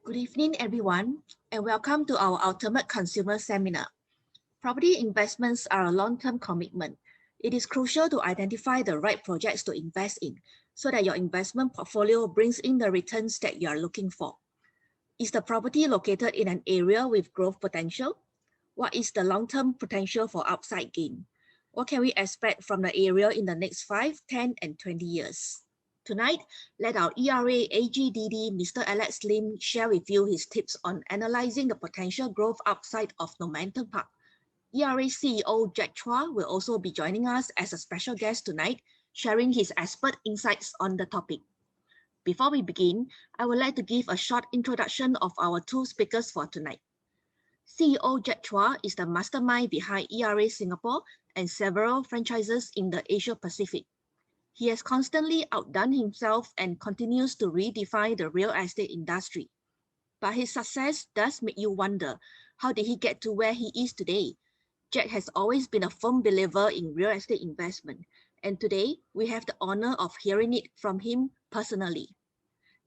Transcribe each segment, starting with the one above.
Good evening, everyone, and welcome to our Ultimate Consumer Seminar. Property investments are a long-term commitment. It is crucial to identify the right projects to invest in so that your investment portfolio brings in the returns that you are looking for. Is the property located in an area with growth potential? What is the long-term potential for upside gain? What can we expect from the area in the next 5, 10, and 20 years? Tonight, let our ERA AGDD, Mr. Alex Lim, share with you his tips on analyzing the potential growth upside of Normanton Park. ERA CEO Jack Chua will also be joining us as a special guest tonight, sharing his expert insights on the topic. Before we begin, I would like to give a short introduction of our two speakers for tonight. CEO Jack Chua is the mastermind behind ERA Singapore and several franchises in the Asia Pacific. He has constantly outdone himself and continues to redefine the real estate industry. But his success does make you wonder, how did he get to where he is today? Jack has always been a firm believer in real estate investment, and today we have the honor of hearing it from him personally.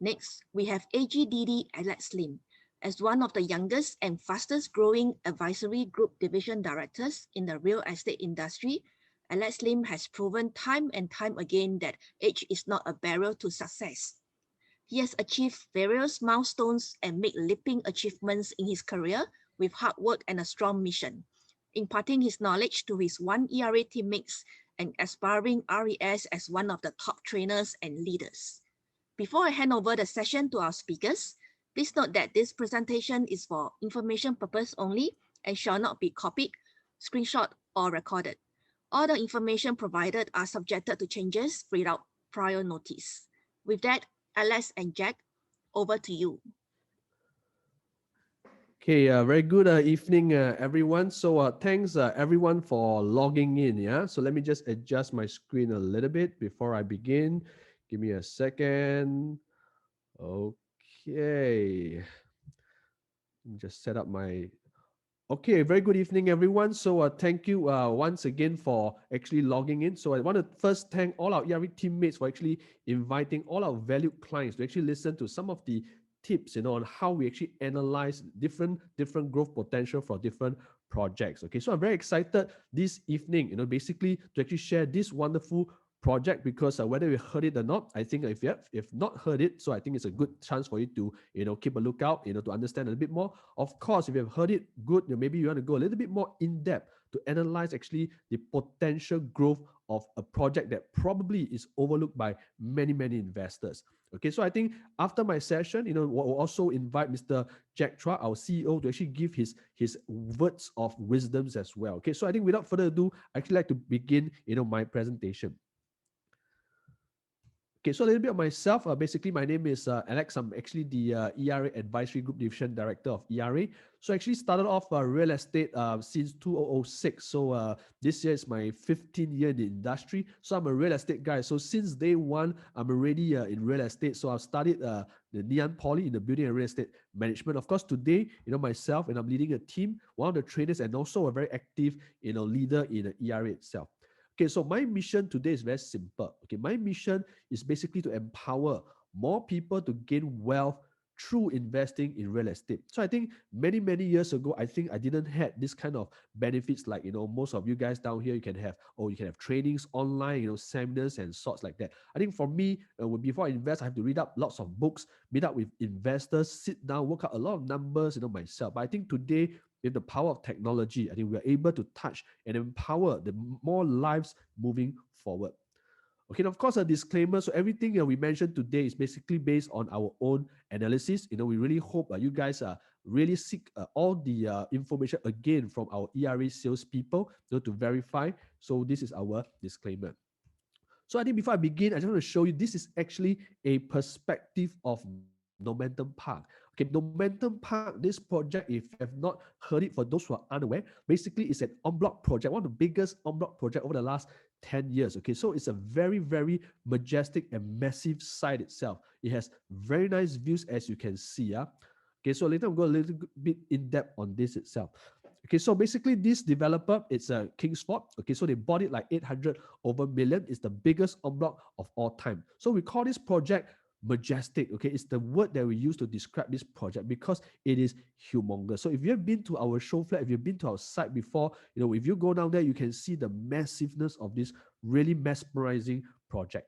Next, we have AGDD Alex Lim. As one of the youngest and fastest growing advisory group division directors in the real estate industry, Alex Lim has proven time and time again that age is not a barrier to success. He has achieved various milestones and made leaping achievements in his career with hard work and a strong mission, imparting his knowledge to his One ERA teammates and aspiring RES as one of the top trainers and leaders. Before I hand over the session to our speakers, please note that this presentation is for information purpose only and shall not be copied, screenshot, or recorded. All the information provided are subjected to changes without prior notice. With that, Alex and Jack, over to you. Okay, very good evening, everyone. So thanks everyone for logging in. Yeah, so let me just adjust my screen a little bit before I begin. Give me a second. Okay, just set up my. Okay, very good evening, everyone. So thank you once again for actually logging in. So I want to first thank all our ERA teammates for actually inviting all our valued clients to actually listen to some of the tips, on how we actually analyze different growth potential for different projects. Okay, so I'm very excited this evening, basically to actually share this wonderful project because whether you heard it or not, I think if not heard it, so I think it's a good chance for you to keep a lookout, to understand a little bit more. Of course, if you have heard it, good. Maybe you want to go a little bit more in depth to analyze actually the potential growth of a project that probably is overlooked by many investors. Okay, so I think after my session, we'll also invite Mr. Jack Chua, our CEO, to actually give his words of wisdoms as well. Okay, so I think without further ado, I actually like to begin, my presentation. Okay, so a little bit of myself. Basically, my name is Alex. I'm actually the ERA Advisory Group Division Director of ERA. So I actually started off real estate since 2006. So this year is my 15th year in the industry. So I'm a real estate guy. So since day one, I'm already in real estate. So I've studied the Ngee Poly in the building and real estate management. Of course, today, myself and I'm leading a team, one of the trainers and also a very active, leader in the ERA itself. Okay, so my mission today is very simple. Okay, my mission is basically to empower more people to gain wealth through investing in real estate. So I think many years ago, I think I didn't have this kind of benefits like, most of you guys down here, you can have trainings online, seminars and sorts like that. I think for me, before I invest, I have to read up lots of books, meet up with investors, sit down, work out a lot of numbers, myself. But I think today, with the power of technology, I think we are able to touch and empower the more lives moving forward. Okay, and of course, a disclaimer. So everything we mentioned today is basically based on our own analysis. We really hope you guys really seek all the information again from our ERA salespeople to verify. So this is our disclaimer. So I think before I begin, I just want to show you this is actually a perspective of Normanton Park. Okay, Normanton Park, this project, if you have not heard it, for those who are unaware, basically it's an en bloc project, one of the biggest en bloc project over the last 10 years. Okay, so it's a very majestic and massive site itself. It has very nice views, as you can see. Okay, so later I'm going to go a little bit in depth on this itself. Okay, so basically this developer, it's a Kingsford. Okay, so they bought it like 800 over million. It's the biggest en bloc of all time. So we call this project majestic. Okay, it's the word that we use to describe this project because it is humongous. So if you have been to our show flat, if you've been to our site before, if you go down there, you can see the massiveness of this really mesmerizing project.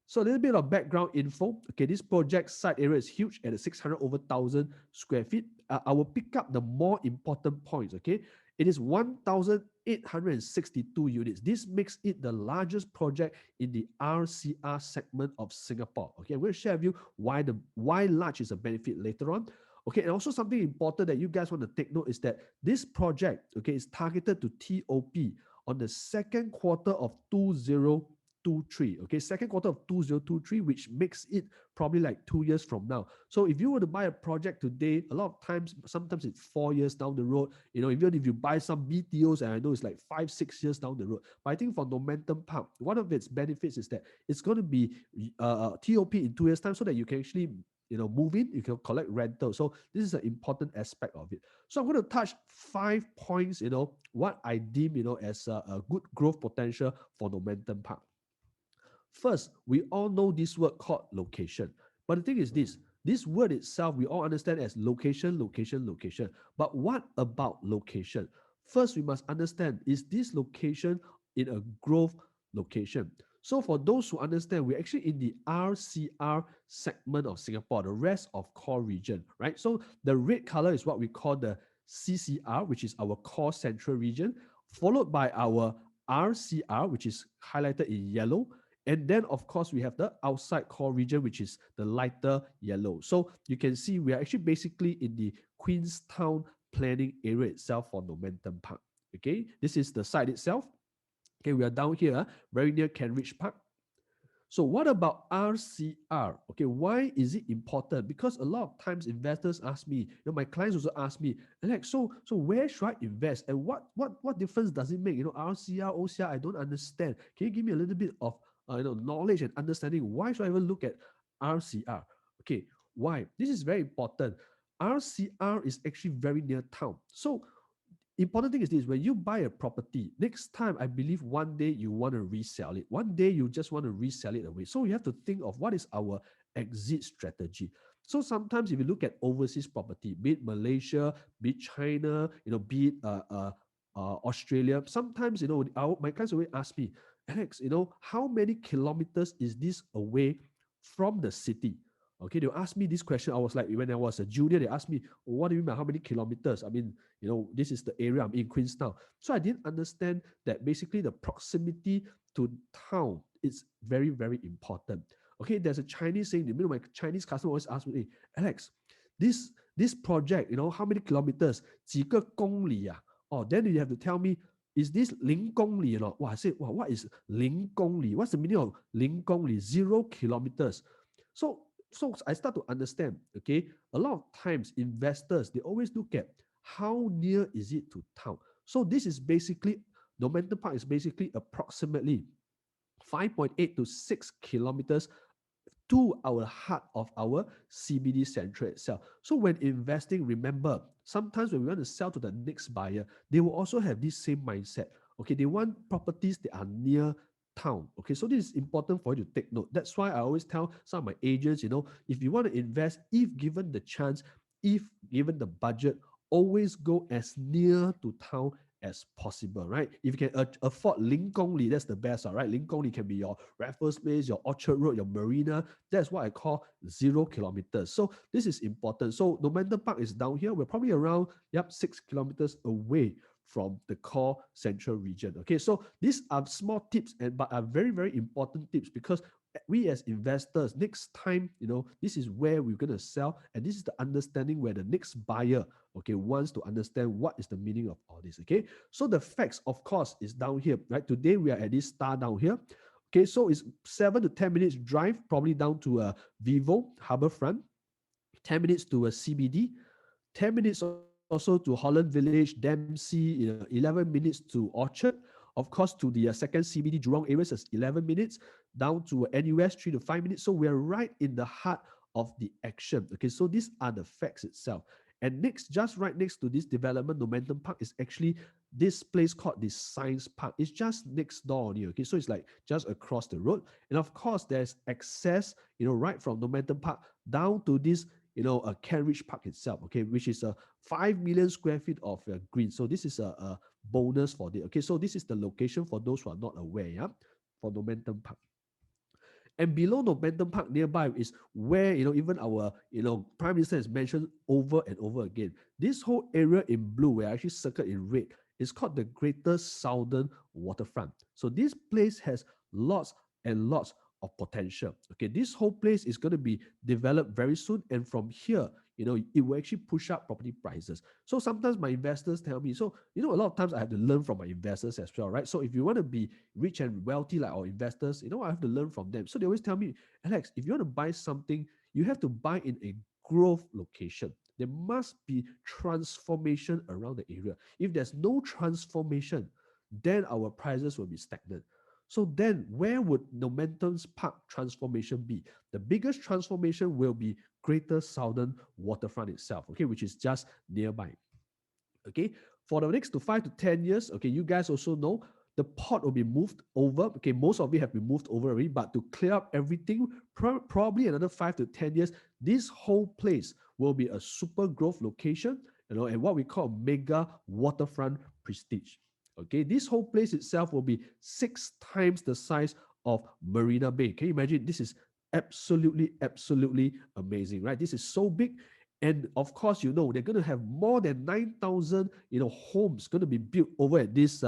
So a little bit of background info. Okay, this project site area is huge at 600 over 1,000 square feet. I will pick up the more important points. Okay, it is 1,862 units. This makes it the largest project in the RCR segment of Singapore. Okay, I'm going to share with you why large is a benefit later on. Okay, and also something important that you guys want to take note is that this project, okay, is targeted to TOP on the second quarter of 2023. Okay, second quarter of 2023, which makes it probably like 2 years from now. So if you were to buy a project today, a lot of times, sometimes it's 4 years down the road. Even if you buy some BTOs, and I know it's like 5-6 years down the road. But I think for Normanton Park, one of its benefits is that it's going to be TOP in 2 years' time, so that you can actually move in, you can collect rental. So this is an important aspect of it. So I'm going to touch 5 points, what I deem, as a good growth potential for Normanton Park. First, we all know this word called location. But the thing is this word itself, we all understand as location, location, location. But what about location? First, we must understand, is this location in a growth location? So for those who understand, we're actually in the RCR segment of Singapore, the rest of core region, right? So the red color is what we call the CCR, which is our core central region, followed by our RCR, which is highlighted in yellow. And then, of course, we have the outside core region, which is the lighter yellow. So you can see we are actually basically in the Queenstown planning area itself for Normanton Park. Okay, this is the site itself. Okay, we are down here, very near Kentridge Park. So what about RCR? Okay, why is it important? Because a lot of times investors ask me, my clients also ask me, Alex, so where should I invest? And what difference does it make? RCR, OCR, I don't understand. Can you give me a little bit of knowledge and understanding? Why should I even look at RCR? Okay, why? This is very important. RCR is actually very near town. So important thing is this: when you buy a property, next time, I believe one day you want to resell it. One day you just want to resell it away. So you have to think of what is our exit strategy. So sometimes if you look at overseas property, be it Malaysia, be it China, be it Australia, sometimes my clients always ask me, Alex, how many kilometers is this away from the city? Okay, they'll ask me this question. I was like, when I was a junior, they asked me, what do you mean by how many kilometers? I mean, this is the area I'm in, Queenstown. So I didn't understand that basically the proximity to town is very, very important. Okay, there's a Chinese saying, my Chinese customer always ask me, hey, Alex, this project, how many kilometers? 几个公里啊? Oh, then you have to tell me, is this 0公里? I said, wow, what is 0公里? What's the meaning of 0公里? 0 kilometers. So I start to understand, okay, a lot of times investors, they always look at how near is it to town. So this is basically, Normanton Park is basically approximately 5.8 to 6 kilometers to our heart of our CBD center itself. So when investing, remember, sometimes when we want to sell to the next buyer, they will also have this same mindset. Okay, they want properties that are near town. Okay, so this is important for you to take note. That's why I always tell some of my agents, if you want to invest, if given the chance, if given the budget, always go as near to town as possible, right? If you can afford 0公里, that's the best, all right? 0公里 can be your Raffles Place, your Orchard Road, your Marina. That's what I call 0 kilometers. So this is important. So Normanton Park is down here. We're probably around 6 kilometers away from the core central region. Okay, so these are small tips, but are very, very important tips, because we as investors, next time, this is where we're going to sell, and this is the understanding where the next buyer, okay, wants to understand what is the meaning of all this. Okay, so the facts, of course, is down here, right? Today we are at this star down here. Okay, so it's 7 to 10 minutes drive, probably down to Vivo Harbourfront, 10 minutes to a CBD, 10 minutes also to Holland Village, Dempsey, 11 minutes to Orchard. Of course, to the second CBD Jurong areas is 11 minutes, down to NUS 3 to 5 minutes. So we're right in the heart of the action. Okay, so these are the facts itself. And next, just right next to this development, Normanton Park is actually this place called the Science Park. It's just next door only. Okay, so it's like just across the road. And of course, there's access, right from Normanton Park down to this, Cambridge Park itself. Okay, which is a 5 million square feet of green. So this is a bonus for the. Okay, so this is the location for those who are not aware. Yeah, for Normanton Park. And below Normanton Park nearby is where, even our, Prime Minister has mentioned over and over again. This whole area in blue, where I actually circled in red, is called the Greater Southern Waterfront. So this place has lots and lots of potential. Okay, this whole place is going to be developed very soon. And from here, it will actually push up property prices. So sometimes my investors tell me, so, a lot of times I have to learn from my investors as well, right? So if you want to be rich and wealthy like our investors, I have to learn from them. So they always tell me, Alex, if you want to buy something, you have to buy in a growth location. There must be transformation around the area. If there's no transformation, then our prices will be stagnant. So then where would Normanton's Park transformation be? The biggest transformation will be Greater Southern Waterfront itself, okay, which is just nearby. Okay, for the next to 5 to 10 years, okay, you guys also know the port will be moved over. Okay, most of it have been moved over already, but to clear up everything, probably another 5 to 10 years, this whole place will be a super growth location, and what we call mega waterfront prestige. Okay, this whole place itself will be 6 times the size of Marina Bay. Can you imagine? This is absolutely, absolutely amazing, right? This is so big. And of course, they're going to have more than 9,000, homes going to be built over at this,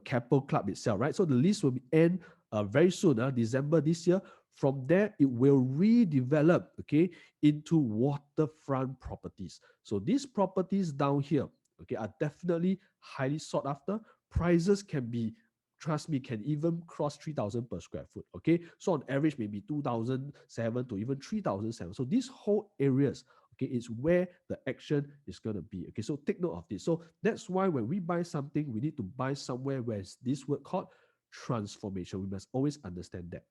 Keppel Club itself, right? So the lease will end very soon, December this year. From there, it will redevelop, okay, into waterfront properties. So these properties down here, okay, are definitely highly sought after. Prices can be, trust me, can even cross 3,000 per square foot. Okay, so on average, maybe 2,007 to even 3,007. So these whole areas, okay, is where the action is going to be. Okay, so take note of this. So that's why when we buy something, we need to buy somewhere where it's this word called transformation. We must always understand that.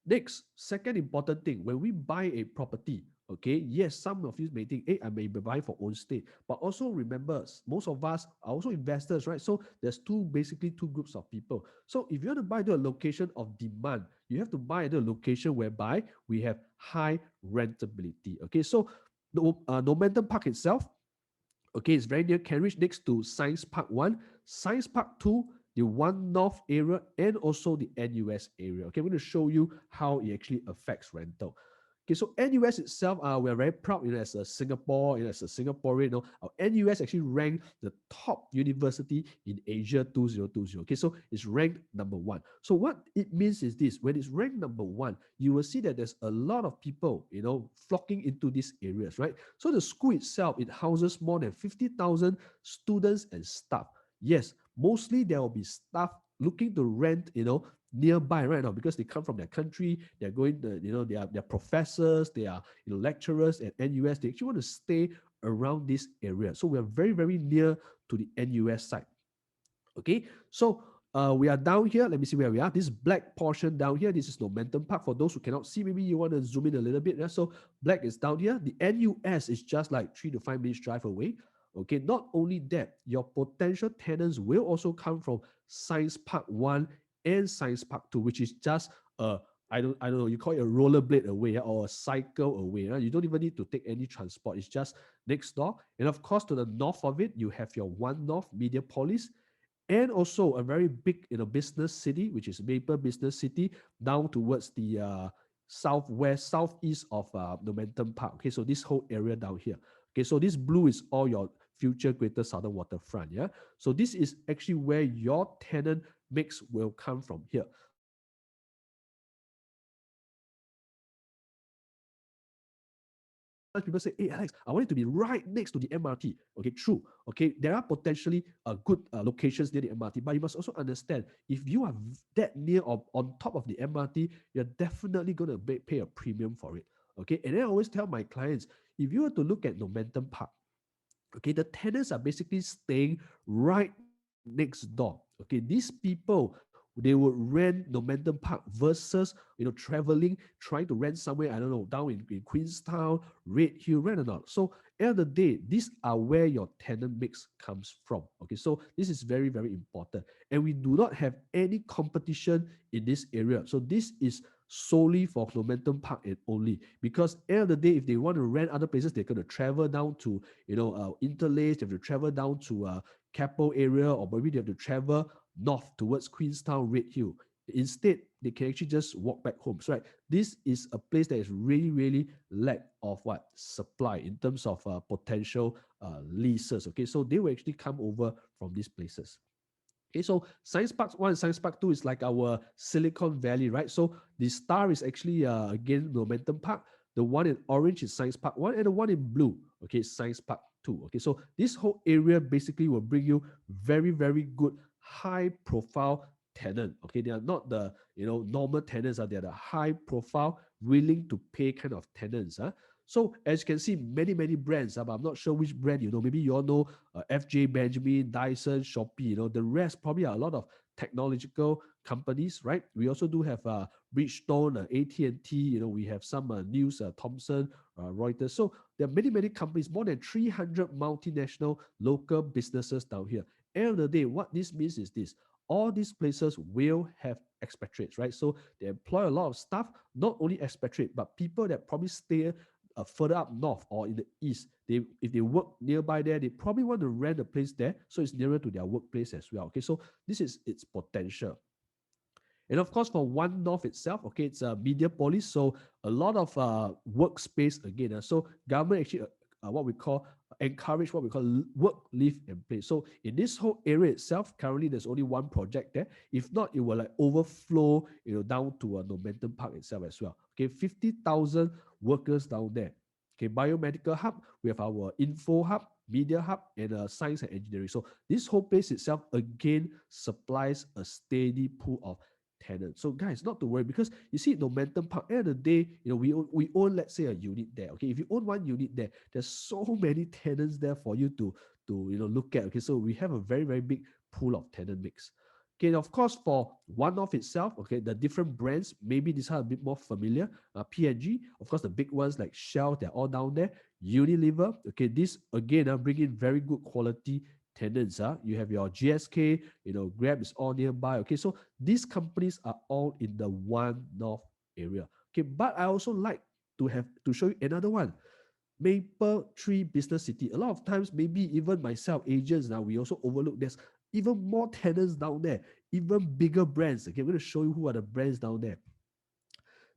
Next, second important thing, when we buy a property, okay, yes, some of you may think, hey, I may be buying for own state, but also remember, most of us are also investors, right? So there's basically two groups of people. So if you want to buy to a location of demand, you have to buy at a location whereby we have high rentability. Okay, so the Normanton Park itself, okay, it's very near Cambridge, next to Science Park 1, Science Park 2, the One North area, and also the NUS area. Okay, I'm going to show you how it actually affects rental. Okay, so NUS itself, we're very proud, as a Singapore, as a Singaporean, our NUS actually ranked the top university in Asia 2020. Okay, so it's ranked number 1. So what it means is this: when it's ranked number 1, you will see that there's a lot of people, flocking into these areas, right? So the school itself, it houses more than 50,000 students and staff. Yes, mostly there will be staff looking to rent, nearby right now, because they come from their country, they're going to, they're professors, they are, lecturers at NUS. They actually want to stay around this area. So we are very, very near to the NUS site. Okay, so we are down here. Let me see where we are. This black portion down here, this is Normanton Park. For those who cannot see, maybe you want to zoom in a little bit. Yeah? So black is down here. The NUS is just like 3 to 5 minutes drive away. Okay, not only that, your potential tenants will also come from Science Park 1 and Science Park 2, which is just I don't know, you call it a rollerblade away, or a cycle away. Right? You don't even need to take any transport. It's just next door. And of course, to the north of it, you have your One North Mediapolis, and also a very big, business city, which is Maple Business City, down towards the southeast of Normanton Park. Okay, so this whole area down here. Okay, so this blue is all your future Greater Southern Waterfront. Yeah, so this is actually where your tenant mix will come from here. People say, hey, Alex, I want it to be right next to the MRT. Okay, true. Okay, there are potentially good locations near the MRT, but you must also understand, if you are that near or on top of the MRT, you're definitely going to pay a premium for it. Okay, and then I always tell my clients, if you were to look at Normanton Park, okay, the tenants are basically staying right next door. Okay, these people they would rent Normanton Park versus traveling, trying to rent somewhere, I don't know, down in Queenstown, Red Hill, rent or not. So end of the day, these are where your tenant mix comes from. Okay, so this is very, very important. And we do not have any competition in this area. So this is solely for Normanton Park and only, because end of the day, if they want to rent other places, they're going to travel down to Interlace, they have to travel down to Keppel area, or maybe they have to travel north towards Queenstown, Red Hill. Instead, they can actually just walk back home. So, right, this is a place that is really, really lack of what supply in terms of potential leases. Okay, so they will actually come over from these places. Okay, so Science Park 1 and Science Park 2 is like our Silicon Valley, right? So the star is actually, again, Normanton Park. The one in orange is Science Park 1, and the one in blue, okay, Science Park 2. Okay, so this whole area basically will bring you very, very good, high profile tenant. Okay, they are not the normal tenants, they are the high profile, willing to pay kind of tenants. So as you can see, many, many brands, but I'm not sure which brand maybe you all know FJ Benjamin, Dyson, Shopee, the rest probably are a lot of technological companies, right? We also do have Bridgestone, AT&T, we have some news, Thomson, Reuters. So there are many, many companies, more than 300 multinational local businesses down here. End of the day, what this means is this: all these places will have expatriates, right? So they employ a lot of staff, not only expatriate, but people that probably stay further up north or in the east. If they work nearby there, they probably want to rent a place there, so it's nearer to their workplace as well. Okay, so this is its potential. And of course, for One North itself, okay, it's a media polis, so a lot of workspace again. So government actually, what we call, encourage what we call work, live, and play. So in this whole area itself, currently there's only one project there. If not, it will like overflow, down to a Normanton Park itself as well. Okay, 50,000 workers down there. Okay, biomedical hub, we have our info hub, media hub, and science and engineering. So this whole place itself again supplies a steady pool of tenants. So guys, not to worry, because you see, Normanton Park, end of the day, we own, let's say, a unit there. Okay, if you own one unit there, there's so many tenants there for you to look at. Okay, so we have a very, very big pool of tenant mix. Okay, and of course, for One Off itself, okay, the different brands, maybe these are a bit more familiar. P&G, of course, the big ones like Shell, they're all down there. Unilever, okay, this again, bring in very good quality tenants. You have your GSK, Grab is all nearby. Okay, so these companies are all in the One North area. Okay, but I also like to show you another one. Maple Tree Business City. A lot of times, maybe even myself, agents, now we also overlook there's even more tenants down there, even bigger brands. Okay, I'm going to show you who are the brands down there.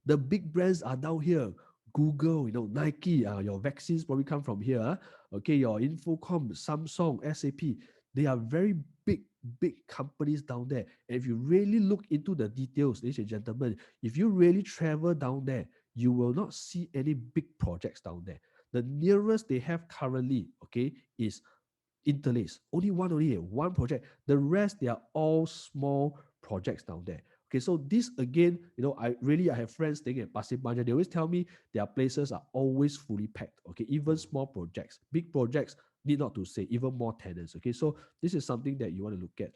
The big brands are down here. Google, Nike, your vaccines probably come from here. Okay, your Infocom, Samsung, SAP, they are very big, big companies down there. And if you really look into the details, ladies and gentlemen, if you really travel down there, you will not see any big projects down there. The nearest they have currently, okay, is Interlace. One project. The rest, they are all small projects down there. Okay, so this again, I have friends staying at Pasir Panjang. They always tell me their places are always fully packed. Okay, even small projects, big projects, need not to say, even more tenants. Okay, so this is something that you want to look at.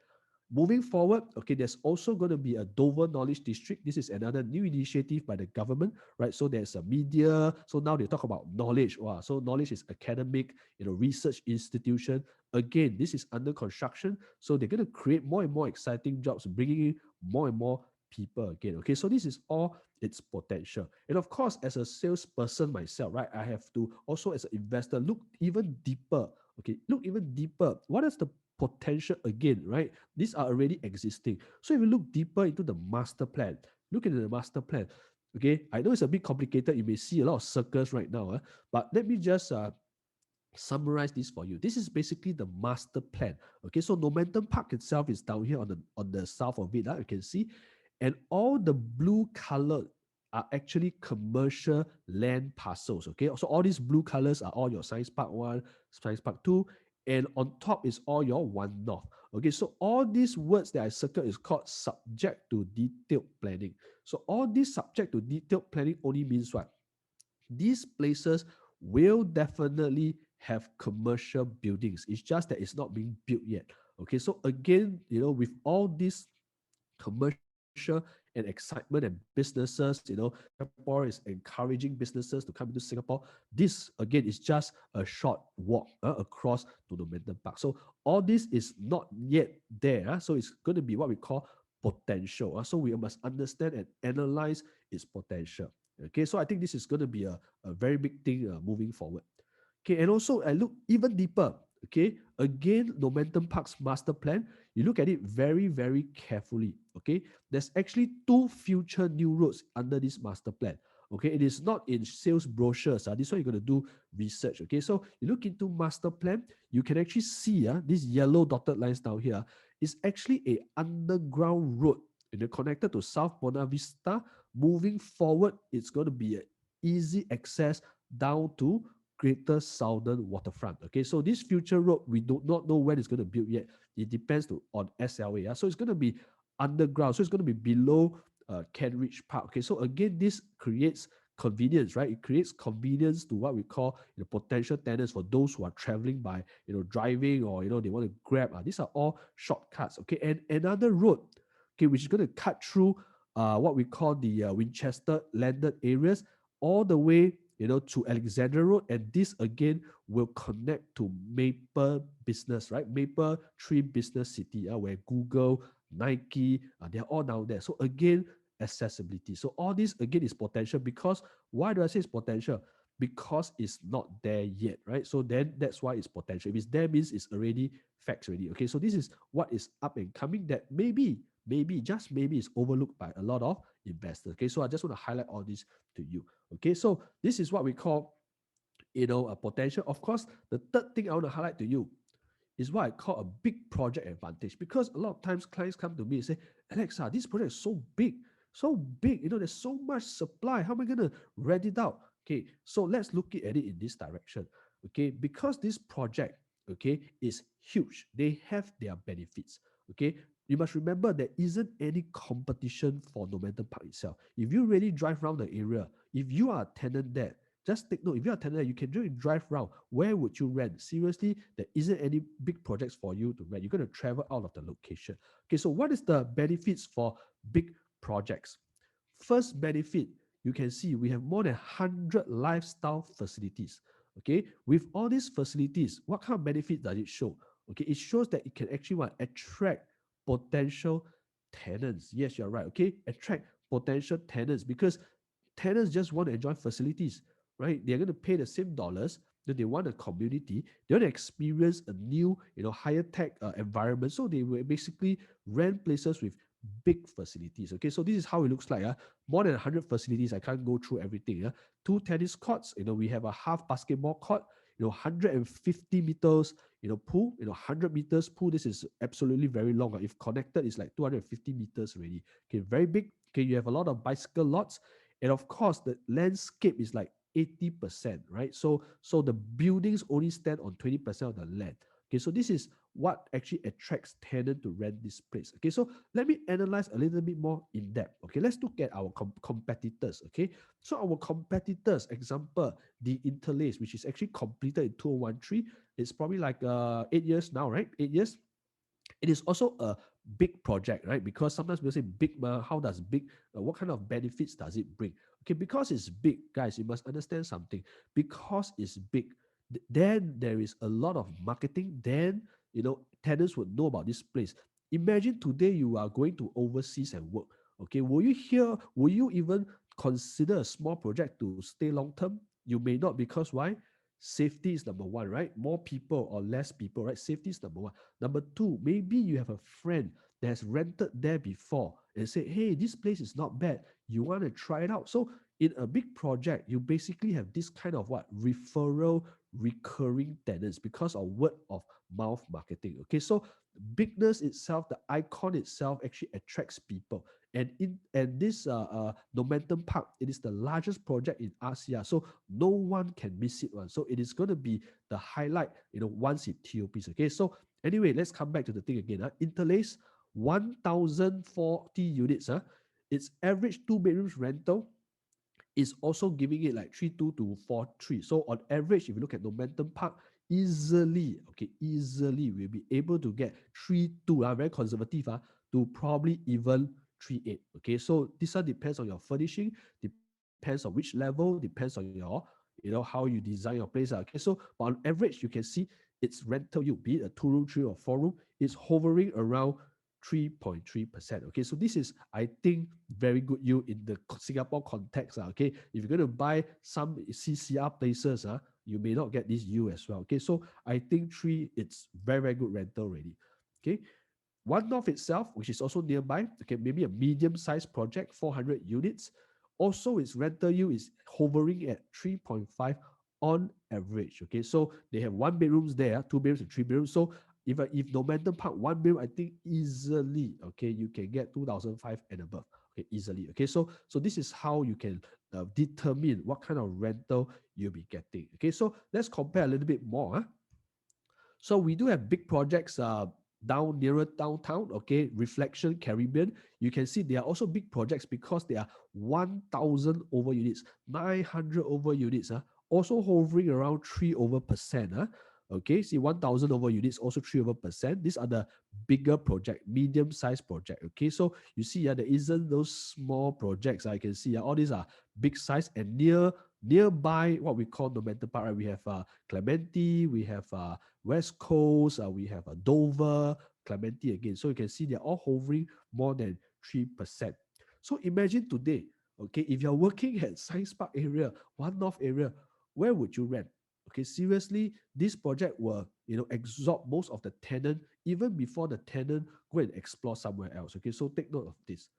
Moving forward, okay, there's also going to be a Dover Knowledge District. This is another new initiative by the government, right? So there's a media. So now they talk about knowledge. Wow, so knowledge is academic, research institution. Again, this is under construction. So they're going to create more and more exciting jobs, bringing in more and more people again. Okay, so this is all its potential. And of course, as a salesperson myself, right, I have to also, as an investor, look even deeper. Okay, look even deeper. What is the potential again, right? These are already existing. So if you look deeper into the master plan, look into the master plan. Okay, I know it's a bit complicated. You may see a lot of circles right now, but let me just summarize this for you. This is basically the master plan. Okay, so Normanton Park itself is down here on the south of it. You can see, and all the blue color are actually commercial land parcels. Okay, so all these blue colors are all your Science Park 1, Science Park 2, and on top is all your One North. Okay, so all these words that I circled is called subject to detailed planning. So all this subject to detailed planning only means what? These places will definitely have commercial buildings. It's just that it's not being built yet. Okay, so again, with all these commercial and excitement and businesses. Singapore is encouraging businesses to come into Singapore. This again is just a short walk across to the Normanton Park. So all this is not yet there. So it's going to be what we call potential. So we must understand and analyze its potential. Okay, so I think this is going to be a very big thing moving forward. Okay, and also I look even deeper. Okay, again, Normanton Park's master plan, you look at it very, very carefully. Okay, there's actually two future new roads under this master plan. Okay, it is not in sales brochures. This one you're going to do research. Okay, so you look into master plan, you can actually see these yellow dotted lines down here is actually a underground road connected to South Buona Vista. Moving forward, it's going to be an easy access down to Greater Southern Waterfront. Okay, so this future road, we do not know when it's going to build yet. It depends on SLA. So it's going to be underground. So it's going to be below Kent Park. Okay, so again, this creates convenience, right? It creates convenience to what we call potential tenants for those who are traveling by driving or they want to grab. These are all shortcuts. Okay, and another road, okay, which is going to cut through what we call the Winchester landed areas all the way to Alexandra Road, and this again will connect to Maple Business, right? Maple Tree Business City, where Google, Nike, they're all down there. So again, accessibility. So all this again is potential, because why do I say it's potential? Because it's not there yet, right? So then that's why it's potential. If it's there, means it's already facts already. Okay, so this is what is up and coming that maybe, just maybe is overlooked by a lot of investors. Okay, so I just want to highlight all this to you. Okay, so this is what we call a potential. Of course, the third thing I want to highlight to you is what I call a big project advantage, because a lot of times clients come to me and say, Alexa, this project is so big, there's so much supply, how am I going to rent it out? Okay, so let's look at it in this direction. Okay, because this project, okay, is huge, they have their benefits. Okay, you must remember there isn't any competition for Normanton Park itself. If you really drive around the area, if you are a tenant there, just take note, if you're a tenant, you can drive around. Where would you rent? Seriously, there isn't any big projects for you to rent. You're going to travel out of the location. Okay, so what is the benefits for big projects? First benefit, you can see we have more than 100 lifestyle facilities. Okay, with all these facilities, what kind of benefit does it show? Okay, it shows that it can actually attract potential tenants. Yes, you're right. Okay, attract potential tenants, because tenants just want to enjoy facilities, right? They're going to pay the same dollars. Then they want a community. They want to experience a new, higher tech environment. So they will basically rent places with big facilities. Okay, so this is how it looks like. More than 100 facilities. I can't go through everything. 2 tennis courts. We have a half basketball court. 150 meters. Pool. 100 meters pool. This is absolutely very long. If connected, it's like 250 meters already. Okay, very big. Okay, you have a lot of bicycle lots. And of course, the landscape is like 80%, right? So the buildings only stand on 20% of the land. Okay, so this is what actually attracts tenants to rent this place. Okay, so let me analyze a little bit more in depth. Okay, let's look at our competitors. Okay, so our competitors, example, the Interlace, which is actually completed in 2013. It's probably like 8 years now, right? 8 years. It is also a big project, right? Because sometimes people say big, how does big, what kind of benefits does it bring? Okay, because it's big, guys, you must understand something. Because it's big, then there is a lot of marketing. Then, tenants would know about this place. Imagine today you are going to overseas and work. Okay, will you even consider a small project to stay long term? You may not, because why? Safety is number one, right? More people or less people, right? Safety is number one. Number two, maybe you have a friend that has rented there before and say, hey, this place is not bad. You want to try it out. So in a big project, you basically have this kind of referral, recurring tenants because of word of mouth marketing. Okay, so bigness itself, the icon itself actually attracts people. And this Normanton Park, it is the largest project in ASEAN, so no one can miss it one. So it is going to be the highlight, once it TOPs. Okay, so anyway, let's come back to the thing again. Interlace, 1,040 units. Its average 2 bedrooms rental is also giving it like 3.2 to 4.3. So on average, if you look at Normanton Park, easily we'll be able to get 3.2, very conservative, to probably even 3.8. Okay, so this one depends on your furnishing, depends on which level, depends on your, how you design your place. Okay, so but on average, you can see its rental yield, be it a 2 room, 3 or 4 room, is hovering around 3.3%. Okay, so this is, I think, very good yield in the Singapore context. Okay, if you're going to buy some CCR places, you may not get this yield as well. Okay, so I think three, it's very, very good rental already. Okay, One North itself, which is also nearby, okay, maybe a medium-sized project, 400 units. Also, its rental yield is hovering at 3.5 on average. Okay, so they have 1 bedrooms there, 2 bedrooms and 3 bedrooms. So if Normanton Park 1 bedroom, I think easily, okay, you can get 2,005 and above. Okay, easily. Okay, so this is how you can determine what kind of rental you'll be getting. Okay, so let's compare a little bit more. So we do have big projects down nearer downtown, okay, Reflection, Caribbean. You can see there are also big projects because they are 1,000 over units, 900 over units, also hovering around 3 over percent. Okay, see 1,000 over units, also 3 over percent. These are the bigger project, medium-sized project. Okay, so you see, there isn't those small projects. I can see all these are big size and nearby what we call Normanton Park. Right? We have Clementi, we have West Coast, we have Dover, Clementi again. So you can see they're all hovering more than 3%. So imagine today, okay, if you're working at Science Park area, One North area, where would you rent? Okay, seriously, this project will absorb most of the tenant even before the tenant go and explore somewhere else. Okay, so take note of this.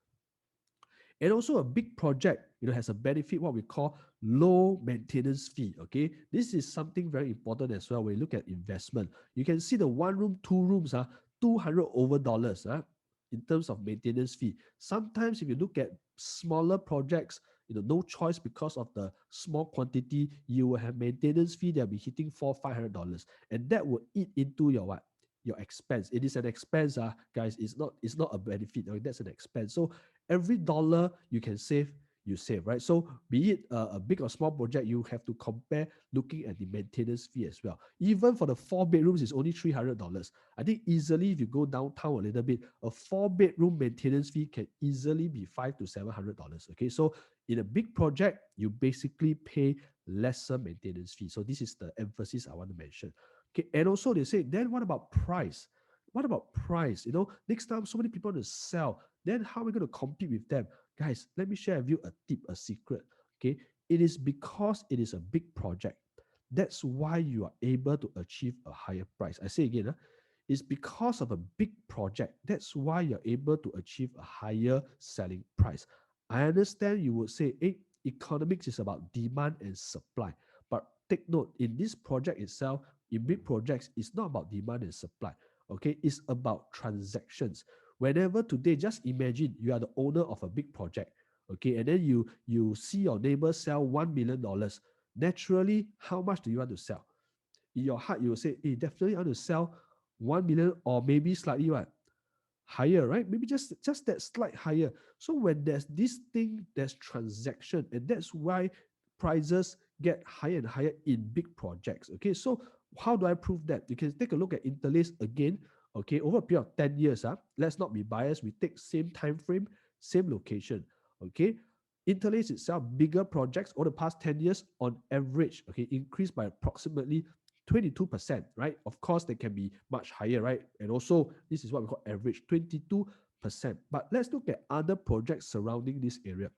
And also a big project, has a benefit, what we call low maintenance fee. Okay, this is something very important as well when you look at investment. You can see the 1 room, 2 rooms, $200 over in terms of maintenance fee. Sometimes if you look at smaller projects, no choice because of the small quantity, you will have maintenance fee that will be hitting $400-500, and that will eat into your what? Your expense. It is an expense, guys. It's not a benefit. Okay? That's an expense. So every dollar you can save, you save, right? So be it a big or small project, you have to compare looking at the maintenance fee as well. Even for the 4 bedrooms, it's only $300. I think easily if you go downtown a little bit, a 4 bedroom maintenance fee can easily be $500 to $700. Okay, so in a big project, you basically pay lesser maintenance fee. So this is the emphasis I want to mention. Okay, and also they say, then what about price? What about price? Next time so many people want to sell, then how are we going to compete with them? Guys, let me share with you a tip, a secret. Okay, it is because it is a big project. That's why you are able to achieve a higher price. I say again, it's because of a big project. That's why you're able to achieve a higher selling price. I understand you would say, hey, economics is about demand and supply. But take note, in this project itself, in big projects, it's not about demand and supply. Okay, it's about transactions. Whenever today, just imagine you are the owner of a big project, okay, and then you see your neighbor sell $1 million. Naturally, how much do you want to sell? In your heart, you will say, hey, definitely I want to sell 1 million, or maybe slightly what? Higher, right? Maybe just that slight higher. So when there's this thing, there's transaction, and that's why prices get higher and higher in big projects. Okay, so how do I prove that? You can take a look at Interlace again. Okay, over a period of 10 years, let's not be biased. We take same time frame, same location. Okay, Interlace itself, bigger projects over the past 10 years on average, okay, increased by approximately 22%, right? Of course, they can be much higher, right? And also, this is what we call average, 22%. But let's look at other projects surrounding this area.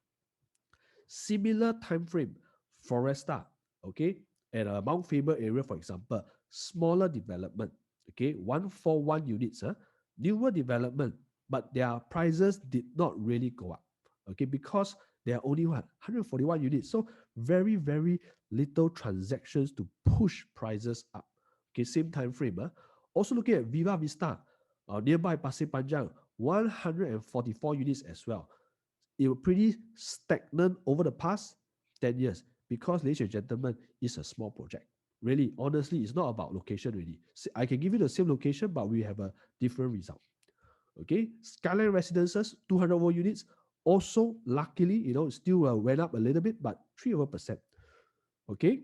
Similar time frame, Foresta, okay, and Mount Faber area, for example, smaller development, okay, 141 units, newer development, but their prices did not really go up, okay, because there are only 141 units, so very, very little transactions to push prices up. Okay, same time frame. Also looking at Viva Vista, nearby Pasir Panjang, 144 units as well. It was pretty stagnant over the past 10 years because, ladies and gentlemen, it's a small project. Really, honestly, it's not about location really. I can give you the same location, but we have a different result. Okay, Skyline Residences, 200 over units. Also, luckily, still went up a little bit, but 3 over percent. Okay,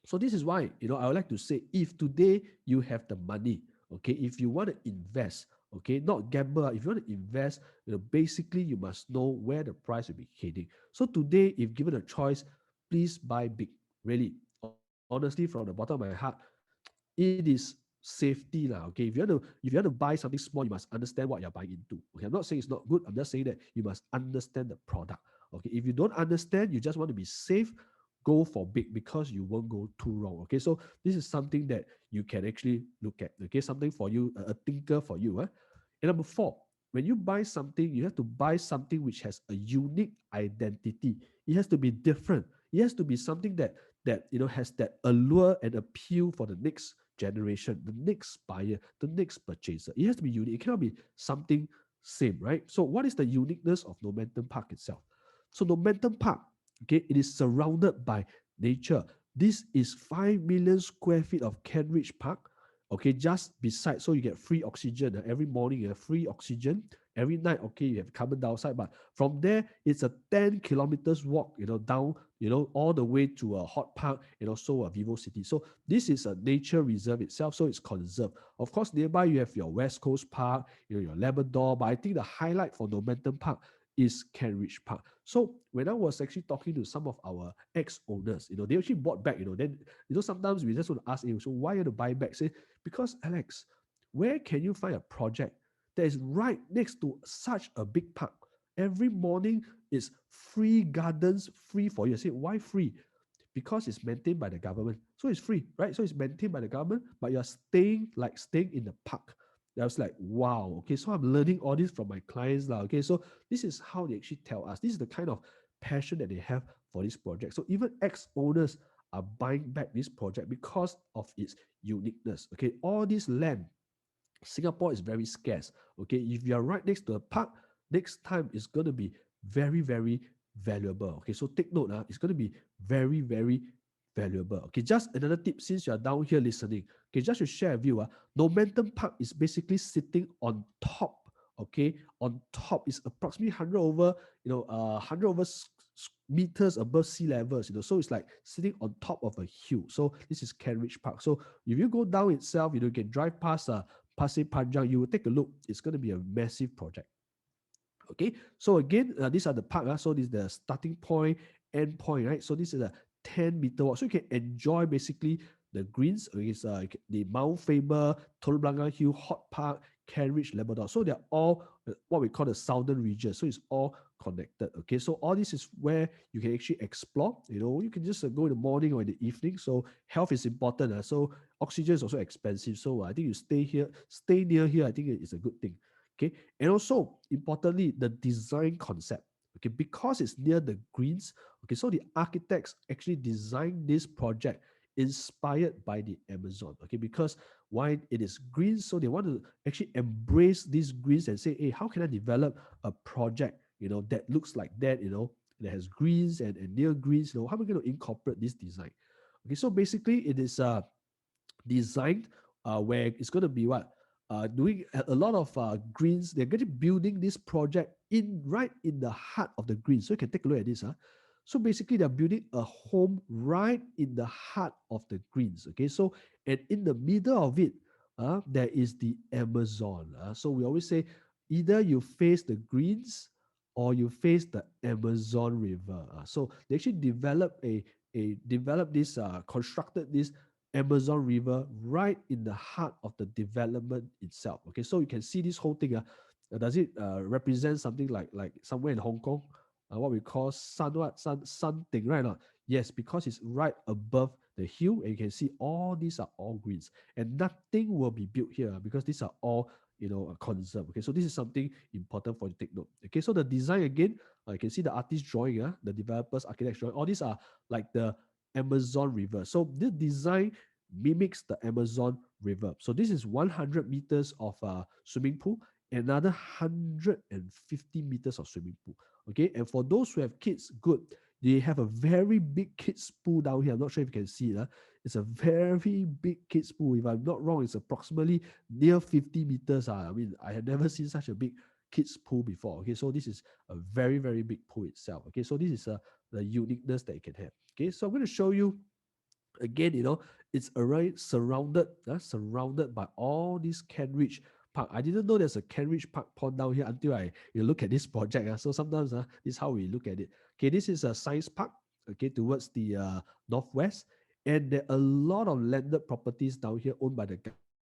so this is why, I would like to say, if today you have the money, okay, if you want to invest, Okay, not gamble. If you want to invest, basically you must know where the price will be heading. So today, if given a choice, please buy big. Really, honestly, from the bottom of my heart, it is safety lah. Okay, if you want to buy something small, you must understand what you're buying into. Okay, I'm not saying it's not good. I'm just saying that you must understand the product. Okay, if you don't understand, you just want to be safe, go for big because you won't go too wrong. Okay, so this is something that you can actually look at. Okay, something for you, a thinker for you. And number four, when you buy something, you have to buy something which has a unique identity. It has to be different. It has to be something that has that allure and appeal for the next generation, the next buyer, the next purchaser. It has to be unique. It cannot be something same, right? So what is the uniqueness of Normanton Park itself? So Normanton Park, okay, it is surrounded by nature. This is 5 million square feet of Kent Park, okay, just beside. So you get free oxygen. Every morning you have free oxygen. Every night, okay, you have carbon dioxide. But from there, it's a 10 kilometers walk, down, all the way to a hot park and also a Vivo City. So this is a nature reserve itself, so it's conserved. Of course, nearby you have your West Coast Park, your Labrador. But I think the highlight for Normanton Park is Kent Park. So when I was actually talking to some of our ex-owners, they actually bought back, then, sometimes we just want to ask, so why you to buy back? Say, because Alex, where can you find a project that is right next to such a big park? Every morning is free gardens, free for you. I say, why free? Because it's maintained by the government. So it's free, right? So it's maintained by the government, but you're staying in the park. I was like, wow, okay, so I'm learning all this from my clients now. Okay, so this is how they actually tell us. This is the kind of passion that they have for this project. So even ex-owners are buying back this project because of its uniqueness. Okay, all this land, Singapore is very scarce. Okay, if you are right next to a park, next time it's going to be very, very valuable. Okay, so take note, it's going to be very, very valuable. Okay, just another tip since you are down here listening. Okay, just to share with you, Normanton Park is basically sitting on top. Okay, on top is approximately 100 over, 100 over meters above sea levels. So it's like sitting on top of a hill. So this is Kent Park. So if you go down itself, you can drive past Pasir Panjang, you will take a look. It's going to be a massive project. Okay, so again, these are the park. So this is the starting point, end point, right? So this is a 10-meter walk. So you can enjoy basically the greens. It's the Mount Faber, Telok Blangah Hill, Hot Park, Kent Labrador. So they're all what we call the southern region. So it's all connected. Okay, so all this is where you can actually explore. You can just go in the morning or in the evening. So health is important. So oxygen is also expensive. So I think you stay near here. I think it's a good thing. Okay, and also importantly, the design concept. Okay, because it's near the greens. Okay, so the architects actually designed this project inspired by the Amazon. Okay, because why it is green, so they want to actually embrace these greens and say, hey, how can I develop a project that looks like that, that has greens and near greens, how am I going to incorporate this design? Okay, so basically it is designed where it's going to be doing a lot of greens. They're going to be building this project right in the heart of the greens. So you can take a look at this. So basically, they're building a home right in the heart of the greens. Okay, so and in the middle of it, there is the Amazon. So we always say either you face the greens or you face the Amazon River. So they actually developed this, constructed this Amazon River right in the heart of the development itself. Okay, so you can see this whole thing. Does it represent something like somewhere in Hong Kong, what we call sun thing, right? Now, yes, because it's right above the hill, and you can see all these are all greens, and nothing will be built here because these are all conserved. Okay, so this is something important for you to take note. Okay, so the design again, you can see the artist drawing, the developers, architects drawing. All these are like the Amazon River. So this design mimics the Amazon River. So this is 100 meters of swimming pool, another 150 meters of swimming pool. Okay, and for those who have kids, good. They have a very big kids pool down here. I'm not sure if you can see it. It's a very big kids pool. If I'm not wrong, it's approximately near 50 meters. I mean, I had never seen such a big kids pool before. Okay, so this is a very, very big pool itself. Okay, so this is the uniqueness that you can have. Okay, so I'm going to show you again, it's already surrounded by all these Kent Park. I didn't know there's a Kent Park pond down here until I look at this project. So sometimes this is how we look at it. Okay, this is a science park, okay, towards the northwest. And there are a lot of landed properties down here owned by the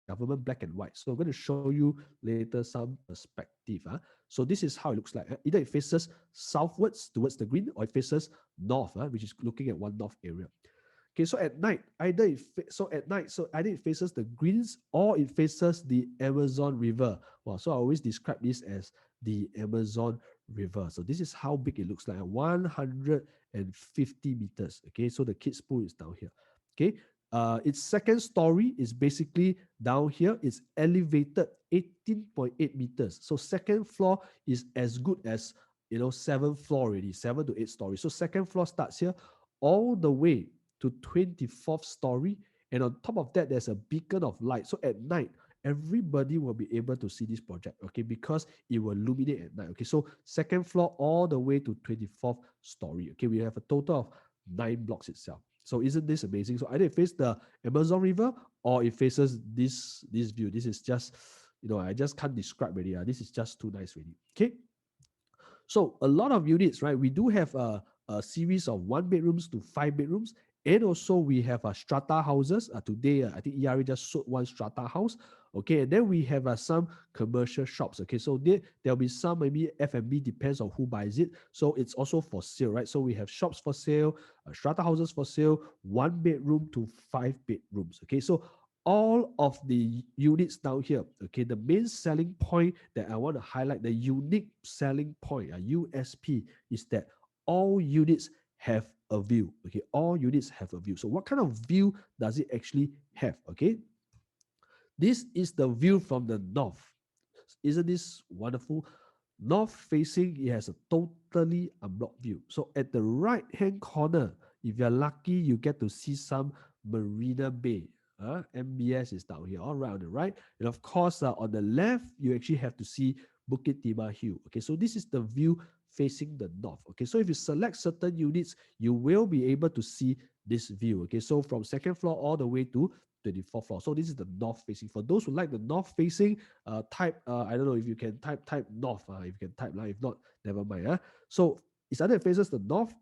government, black and white. So I'm going to show you later some perspective. So this is how it looks like. Either it faces southwards towards the green, or it faces north, which is looking at one north area. Okay, so at night, either it faces the greens or it faces the Amazon River. Wow, so I always describe this as the Amazon River. So this is how big it looks like, 150 meters. Okay, so the kids' pool is down here. Okay, its second story is basically down here. It's elevated 18.8 meters. So second floor is as good as seventh floor already, 7 to 8 stories. So second floor starts here all the way to 24th story. And on top of that, there's a beacon of light. So at night, everybody will be able to see this project, okay, because it will illuminate at night. Okay, so second floor all the way to 24th story. Okay, we have a total of 9 blocks itself. So isn't this amazing? So either it faces the Amazon River or it faces this view. This is just, I just can't describe really. This is just too nice really. Okay. So a lot of units, right? We do have a series of 1 bedrooms to 5 bedrooms, and also we have strata houses. Today, I think ERA just sold one strata house. Okay, and then we have some commercial shops. Okay, so there'll be some maybe F&B, depends on who buys it. So it's also for sale, right? So we have shops for sale, strata houses for sale, 1 bedroom to 5 bedrooms. Okay, so all of the units down here, okay, the main selling point that I want to highlight, the unique selling point, USP, is that all units have a view. Okay, all units have a view. So what kind of view does it actually have? Okay, this is the view from the north. Isn't this wonderful? North facing, it has a totally unblocked view. So at the right hand corner, if you're lucky, you get to see some Marina Bay. MBS is down here, all right on the right. And of course, on the left, you actually have to see Bukit Timah Hill. Okay, so this is the view facing the north. Okay, so if you select certain units, you will be able to see this view. Okay, so from second floor all the way to 24th floor. So this is the north facing. For those who like the north facing, type, I don't know if you can type north, if you can type, if not, never mind. So it's either it faces the north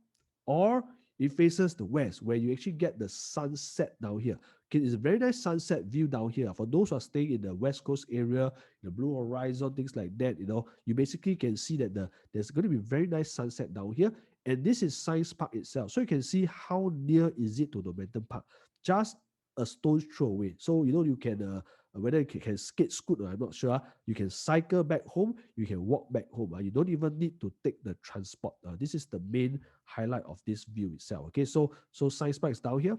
or it faces the west, where you actually get the sunset down here. Okay, it's a very nice sunset view down here. For those who are staying in the west coast area, the blue horizon, things like that, you basically can see that there's going to be very nice sunset down here. And this is Science Park itself. So you can see how near is it to Normanton Park. Just a stone's throw away. So you can whether you can skate, scoot, I'm not sure. You can cycle back home. You can walk back home. You don't even need to take the transport. This is the main highlight of this view itself. Okay, so Science Park is down here.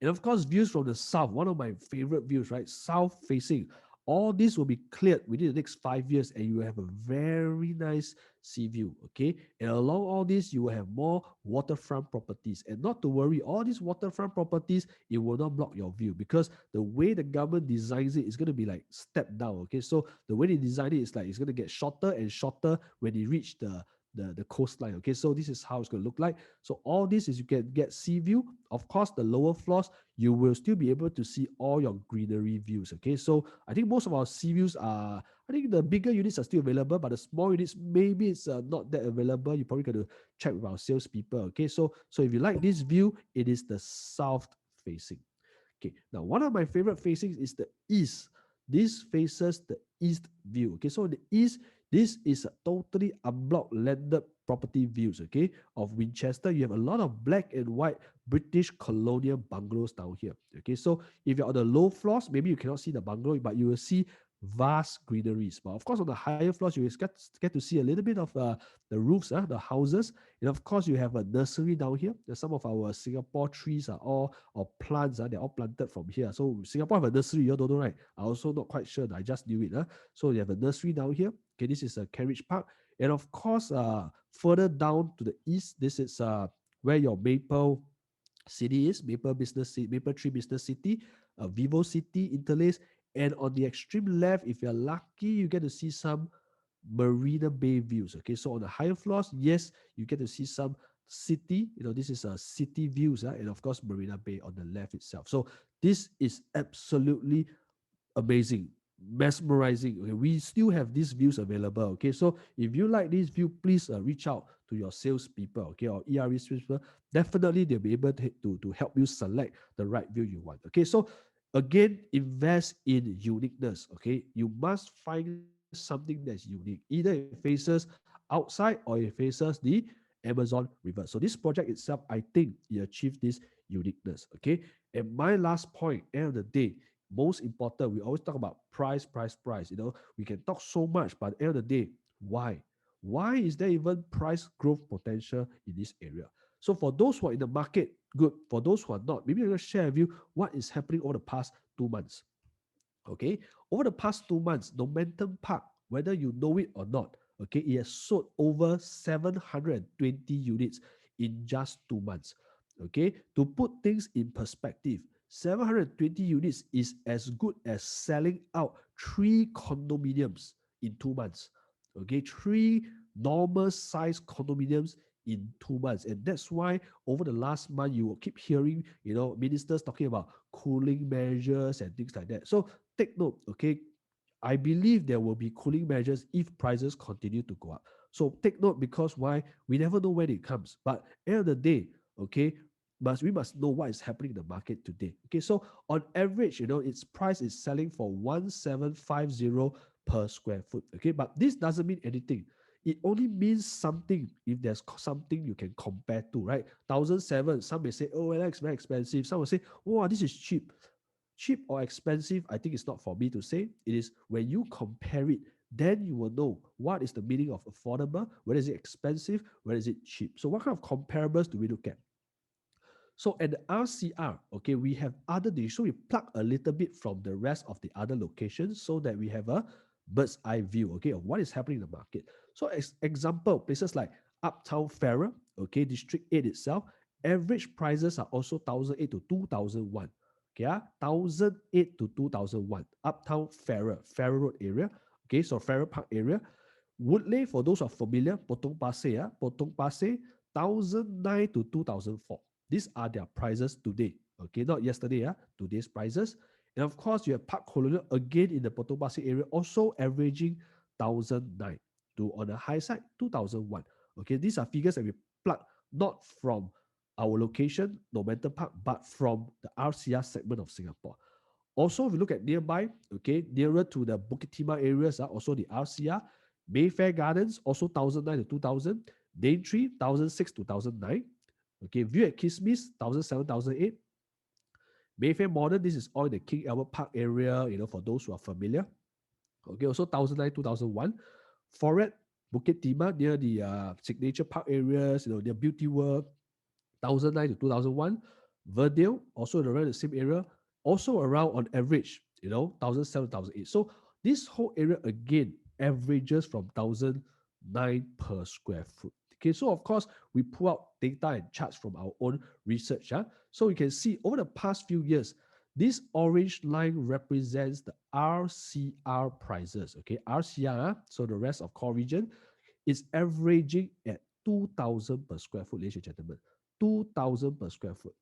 And of course, views from the south, one of my favorite views, right? South facing. All this will be cleared within the next 5 years, and you will have a very nice sea view. Okay. And along all this, you will have more waterfront properties. And not to worry, all these waterfront properties, it will not block your view, because the way the government designs it is going to be like step down. Okay. So the way they design it is like it's going to get shorter and shorter when you reach the coastline. Okay, so this is how it's going to look like. So all this is you can get sea view. Of course, the lower floors, you will still be able to see all your greenery views. Okay, so I think most of our sea views are, I think the bigger units are still available, but the small units, maybe it's not that available. You probably got to check with our salespeople. Okay, so if you like this view, it is the south facing. Okay, now one of my favorite facings is the east. This faces the east view. Okay, so the east, this is a totally unblocked landed property views, okay, of Winchester. You have a lot of black and white British colonial bungalows down here. Okay, so if you're on the low floors, maybe you cannot see the bungalow, but you will see vast greeneries. But of course, on the higher floors, you will get to see a little bit of the roofs, the houses. And of course, you have a nursery down here. Some of our Singapore trees are all, or plants, they're all planted from here. So Singapore have a nursery, you all don't know, right? I also not quite sure. I just knew it. So you have a nursery down here. Okay, this is a Kent Park. And of course, further down to the east, this is where your Maple City is, Maple Tree Business City, Vivo City, Interlace. And on the extreme left, if you're lucky, you get to see some Marina Bay views. Okay, so on the higher floors, yes, you get to see some city. This is a city views, and of course Marina Bay on the left itself. So this is absolutely amazing. mesmerizing. Okay, we still have these views available. Okay, so if you like this view, please reach out to your salespeople, okay, or ERE salespeople. Definitely, they'll be able to help you select the right view you want. Okay, so again, invest in uniqueness. Okay, you must find something that's unique. Either it faces outside or it faces the Amazon River. So this project itself, I think it achieved this uniqueness. Okay, and my last point, end of the day, most important, we always talk about price, price, price. We can talk so much, but at the end of the day, why? Why is there even price growth potential in this area? So for those who are in the market, good. For those who are not, maybe I'm going to share with you what is happening over the past 2 months. Okay, over the past 2 months, Normanton Park, whether you know it or not, okay, it has sold over 720 units in just 2 months. Okay, to put things in perspective, 720 units is as good as selling out three condominiums in 2 months. Okay, three normal size condominiums in 2 months. And that's why over the last month, you will keep hearing, ministers talking about cooling measures and things like that. So take note, okay? I believe there will be cooling measures if prices continue to go up. So take note, because why? We never know when it comes. But end of the day, okay, we must know what is happening in the market today. Okay, so on average, its price is selling for 1750 per square foot. Okay, but this doesn't mean anything. It only means something if there's something you can compare to, right? 1,007. Some may say, oh, Alex, very expensive. Some will say, wow, this is cheap. Cheap or expensive, I think it's not for me to say. It is when you compare it, then you will know what is the meaning of affordable, whether is it expensive, whether is it cheap. So what kind of comparables do we look at? So at the RCR, okay, we have other districts. So we plug a little bit from the rest of the other locations so that we have a bird's eye view, okay, of what is happening in the market. So as example, places like Uptown Farrer, okay, District 8 itself, average prices are also 1,008 to 2,001. Okay, 1,008 to 2,001. Uptown Farrer Road area. Okay, so Farrer Park area. Woodley, for those who are familiar, Potong Pasir, 1,009 to 2,004. These are their prices today. Okay, not yesterday, today's prices. And of course, you have Park Colonial again in the Potong Pasir area, also averaging 1,009 to, on the high side, 2,001. Okay, these are figures that we plug not from our location, Normanton Park, but from the RCR segment of Singapore. Also, if you look at nearby, okay, nearer to the Bukit Timah areas, also the RCR, Mayfair Gardens, also 1,009 to 2,000, Daintree, 1,006 to 1,009. Okay, View at Kismis, 1,007, 1,008. Mayfair Modern, this is all in the King Albert Park area, for those who are familiar. Okay, also 1,009, 2,001. Foret, Bukit Timah, near the Signature Park areas, near Beauty World, 1,009 to 2,001. Verdale, also around the same area, also around on average, 1,007, 1,008. So this whole area again averages from 1,009 per square foot. Okay, so of course, we pull out data and charts from our own research. So you can see over the past few years, this orange line represents the RCR prices. Okay, RCR, so the rest of core region, is averaging at 2,000 per square foot, ladies and gentlemen. 2,000 per square foot.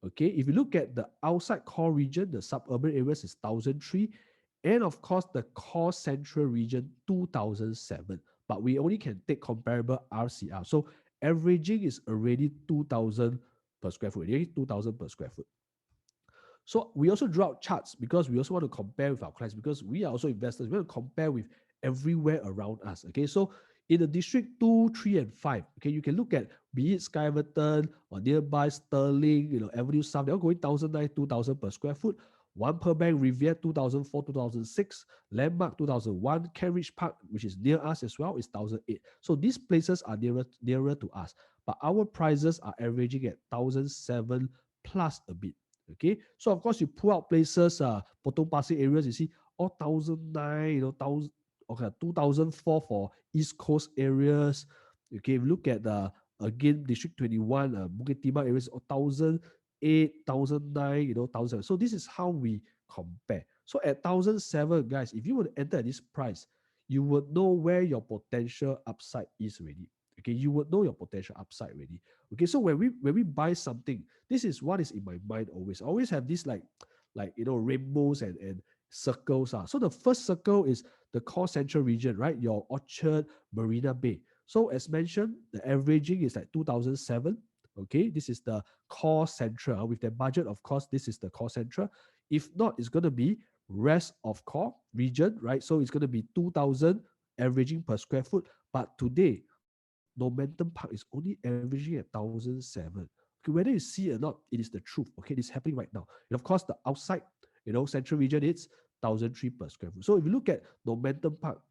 Okay, if you look at the outside core region, the suburban areas is 1,003, and of course the core central region 2,007. But we only can take comparable RCR. So averaging is already 2,000 per square foot. Already 2,000 per square foot. So we also draw out charts because we also want to compare with our clients, because we are also investors. We want to compare with everywhere around us. Okay, so in the district 2, 3, and 5, okay, you can look at be it Skyverton or nearby Sterling, Avenue South, they're all going 1,009, 2,000 per square foot. One per bank, Riviera 2004, 2006, Landmark 2001, Cambridge Park, which is near us as well, is 1,008. So these places are nearer to us, but our prices are averaging at 1,007 plus a bit. Okay, so of course you pull out places, Potong Pasir areas, you see all 1,009, 2,004 for East Coast areas. Okay, if you look at again District 21, Bukit Timah areas, 1,008, 1,009, 1,000. So this is how we compare. So at 1,007, guys, if you were to enter at this price, you would know where your potential upside is already. Okay, you would know your potential upside already. Okay, so when we buy something, this is what is in my mind always. I always have this like rainbows and circles are. So the first circle is the core central region, right? Your Orchard, Marina Bay. So as mentioned, the averaging is like 2007. Okay, this is the core central. With the budget, of course, this is the core central. If not, it's going to be rest of core region, right? So it's going to be 2000 averaging per square foot. But today, Normanton Park is only averaging at 1007. Okay, whether you see it or not, it is the truth. Okay, this is happening right now. And of course, the outside, central region, it's 1003 per square foot. So if you look at Normanton Park,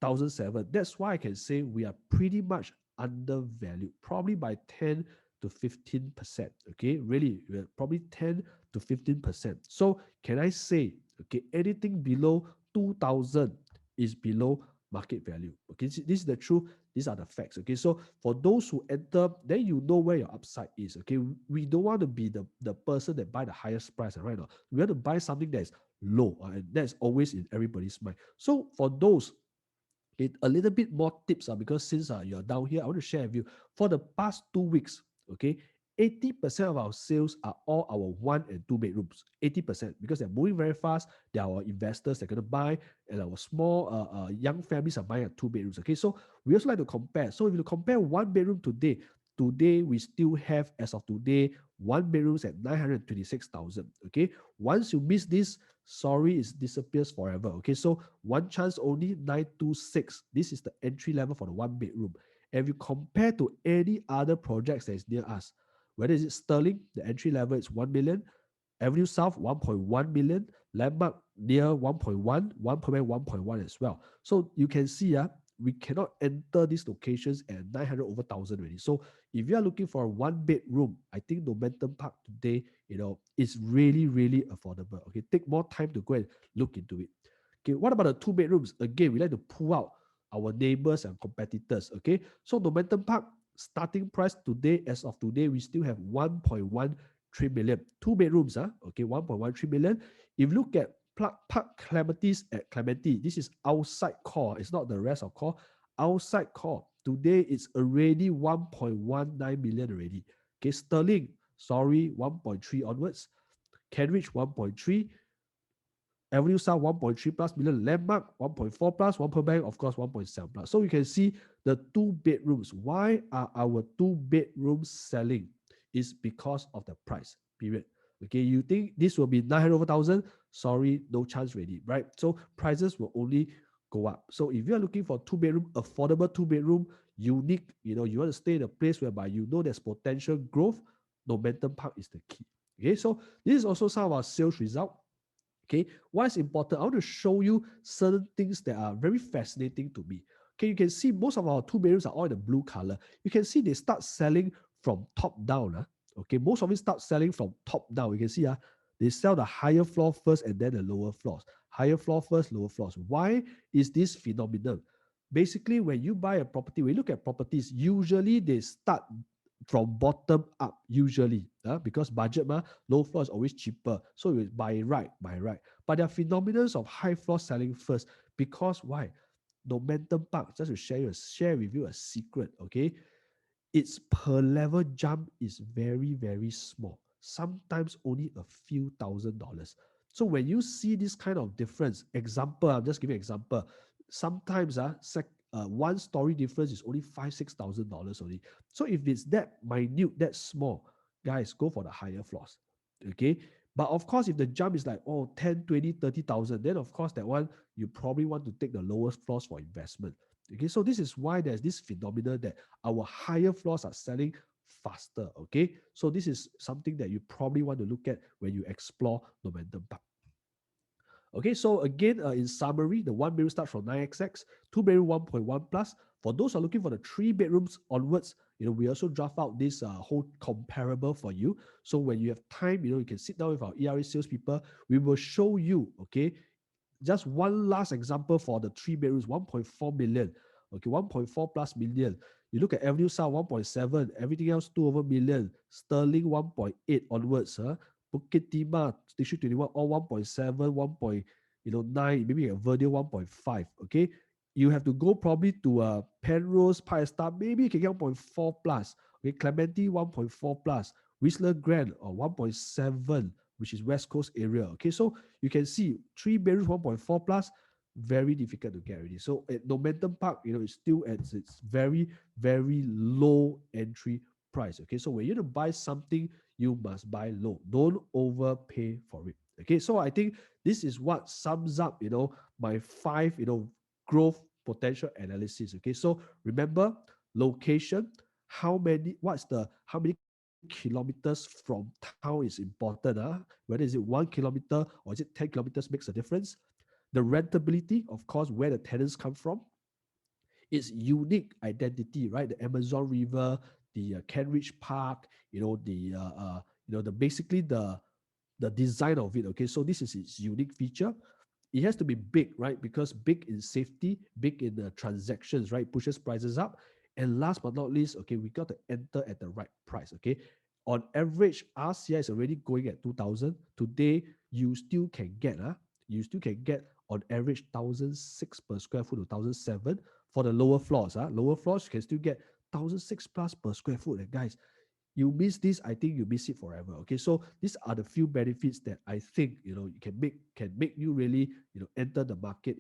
1007, that's why I can say we are pretty much undervalued, probably by 10 to 15%. Okay, really, we're probably 10 to 15%. So can I say, okay, anything below 2000 is below market value? Okay, this is the truth. These are the facts. Okay, so for those who enter, then you know where your upside is. Okay, we don't want to be the person that buy the highest price, right? Now we want to buy something that's low, and that's always in everybody's mind. So for those, a little bit more tips, because since you're down here, I want to share with you for the past 2 weeks. Okay, 80% of our sales are all our 1 and 2 bedrooms. 80%, because they're moving very fast. They are our investors, they're going to buy, and our small young families are buying at 2 bedrooms. Okay, so we also like to compare. So if you compare 1 bedroom today we still have, as of today, 1 bedrooms at 926,000. Okay, once you miss this, sorry, it disappears forever. Okay, so one chance only, 926. This is the entry level for the 1 bedroom. And if you compare to any other projects that is near us, whether is it Sterling, the entry level is 1 million, Avenue South 1.1 million, Landmark near 1.1, 1.1 as well. So you can see we cannot enter these locations at 900 over 1,000 already. So if you are looking for a 1 bedroom, I think Normanton Park today, is really, really affordable. Okay, take more time to go and look into it. Okay, what about the 2 bedrooms? Again, we like to pull out our neighbors and competitors. Okay, so Normanton Park starting price today, as of today, we still have 1.13 million. 2 bedrooms, okay, 1.13 million. If you look at Park Clementi's at Clementi, this is outside core. It's not the rest of core. Outside core, today it's already 1.19 million already. Okay, Sterling, sorry, 1.3 onwards. Cambridge, 1.3. Avenue South 1.3 plus million, Landmark 1.4 plus, One Per Bank, of course, 1.7 plus. So you can see the 2 bedrooms. Why are our 2 bedrooms selling? Is because of the price, period. Okay, you think this will be 900 over 1,000? Sorry, no chance really, right? So prices will only go up. So if you are looking for 2 bedroom, affordable 2 bedroom, unique, you want to stay in a place whereby there's potential growth, Normanton Park is the key. Okay, so this is also some of our sales result. Okay, why is important? I want to show you certain things that are very fascinating to me. Okay, you can see most of our 2 bedrooms are all in the blue color. You can see they start selling from top down. Okay, most of it start selling from top down. You can see they sell the higher floor first and then the lower floors. Higher floor first, lower floors. Why is this phenomenon? Basically, when you buy a property, when you look at properties, usually they start from bottom up, usually, because budget low floor is always cheaper, so you buy right. But there are phenomena of high floor selling first, because why? Normanton Park, just to share with you a secret, okay? Its per level jump is very, very small, sometimes only a few $1,000s. So when you see this kind of difference, example, I'm just giving an example, sometimes 1 story difference is only $5,000-6,000 only. So if it's that minute, that small, guys, go for the higher floors. Okay, but of course, if the jump is like 10, 20, 30,000, then of course that one you probably want to take the lowest floors for investment. Okay, so this is why there's this phenomenon that our higher floors are selling faster. Okay, so this is something that you probably want to look at when you explore Normanton Park. Okay, so again, in summary, the 1 bedroom starts from 9xx, 2 bedroom 1.1 plus. For those who are looking for the 3 bedrooms onwards, we also draft out this whole comparable for you. So when you have time, you can sit down with our ERA salespeople. We will show you, okay, just one last example for the 3 bedrooms, 1.4 million. Okay, 1.4 plus million. You look at Avenue South, 1.7, everything else 2 over million. Sterling 1.8 onwards. Bukit Timah, District 21, all 1.7, 1.9, maybe a Verdale 1.5. Okay, you have to go probably to Penrose, Star, maybe you can get 1.4 plus. Okay, Clementi 1.4 plus, Whistler Grand or 1.7 which is West Coast area. Okay, so you can see 3 bedrooms, 1.4 plus, very difficult to get already. So at Normanton Park, it's still at its very, very low entry price. Okay, so when you buy something, you must buy low. Don't overpay for it. Okay, so I think this is what sums up, my 5, growth potential analysis. Okay, so remember location, how many kilometers from town is important, whether is it 1 kilometer or is it 10 kilometers makes a difference. The rentability, of course, where the tenants come from, its unique identity, right? The Amazon River, the Kent Park, the basically the design of it. Okay, so this is its unique feature. It has to be big, right? Because big in safety, big in the transactions, right? Pushes prices up. And last but not least, okay, we got to enter at the right price. Okay, on average, RCI is already going at 2,000. Today, you still can get, on average 1,006 per square foot to 1,007 for the lower floors. Lower floors, you can still get 1,006 plus per square foot. And guys, you miss this, I think you miss it forever. Okay, so these are the few benefits that I think you can make you really enter the market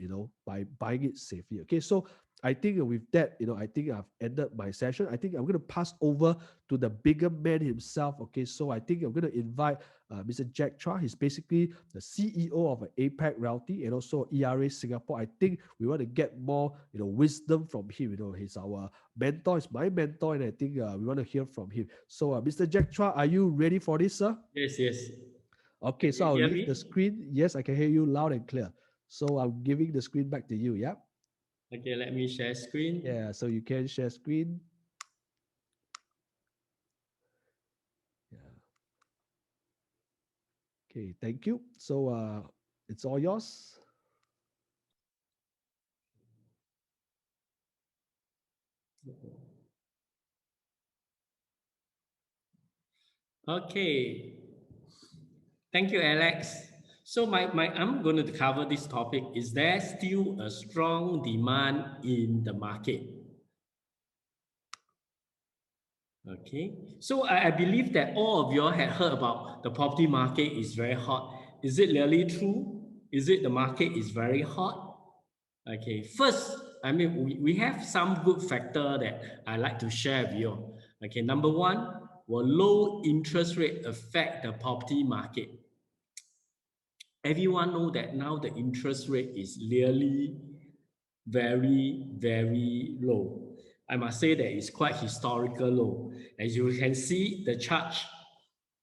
by buying it safely. Okay, so I think with that I think I've ended my session. I think I'm going to pass over to the bigger man himself. Okay, so I think I'm going to invite Mr. Jack Chua. He's basically the CEO of APAC Realty and also ERA Singapore. I think we want to get more wisdom from him. He's our mentor, he's my mentor, and I think we want to hear from him. So Mr. Jack Chua, are you ready for this, sir? Yes, yes. Okay, Can so you I'll hear leave the me? screen. Yes, I can hear you loud and clear. So I'm giving the screen back to you. Yeah. Okay, let me share screen. Yeah, so you can share screen. Yeah. Okay, thank you. So it's all yours. Okay. Thank you, Alex. So I'm going to cover this topic. Is there still a strong demand in the market? Okay. So I believe that all of you all had heard about the property market is very hot. Is it really true? Is it the market is very hot? Okay, first, I mean, we have some good factor that I like to share with you. Okay, number one, will low interest rate affect the property market? Everyone know that now the interest rate is really very, very low. I must say that it's quite historical low. As you can see the chart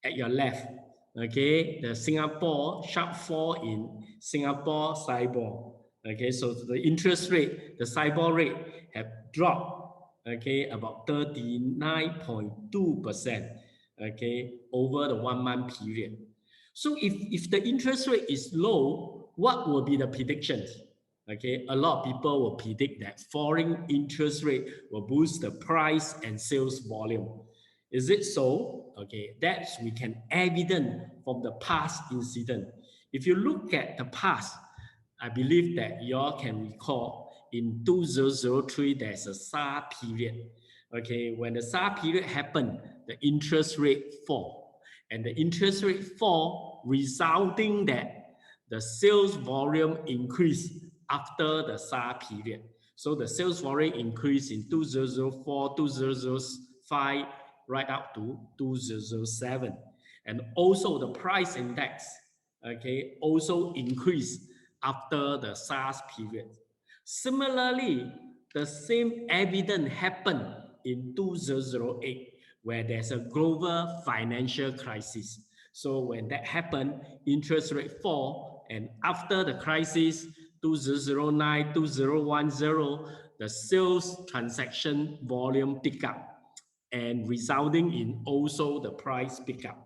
at your left, okay, the Singapore sharp fall in Singapore SIBOR. Okay, so the interest rate, the SIBOR rate have dropped, okay, about 39.2%, okay, over the 1 month period. So if the interest rate is low, what will be the predictions? Okay, a lot of people will predict that falling interest rate will boost the price and sales volume. Is it so? Okay, that's we can evident from the past incident. If you look at the past, I believe that you all can recall in 2003 there's a SARS period. Okay, when the SARS period happened, the interest rate fall, and the interest rate fall resulting that the sales volume increased after the SARS period. So the sales volume increased in 2004, 2005, right up to 2007. And also the price index, okay, also increased after the SARS period. Similarly, the same evidence happened in 2008, where there's a global financial crisis. So when that happened, interest rate fall, and after the crisis, 2009, 2010, the sales transaction volume pick up, and resulting in also the price pick up.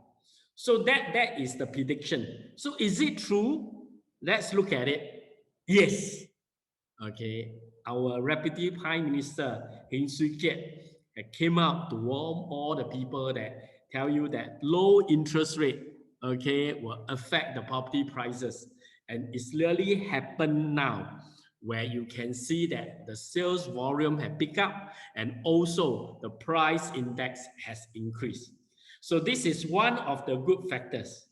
So that is the prediction. So is it true? Let's look at it. Yes. Okay. Our Deputy Prime Minister Heng Swee-keat came out to warn all the people that tell you that low interest rate, okay, will affect the property prices. And it's really happened now, where you can see that the sales volume have picked up and also the price index has increased. So this is one of the good factors.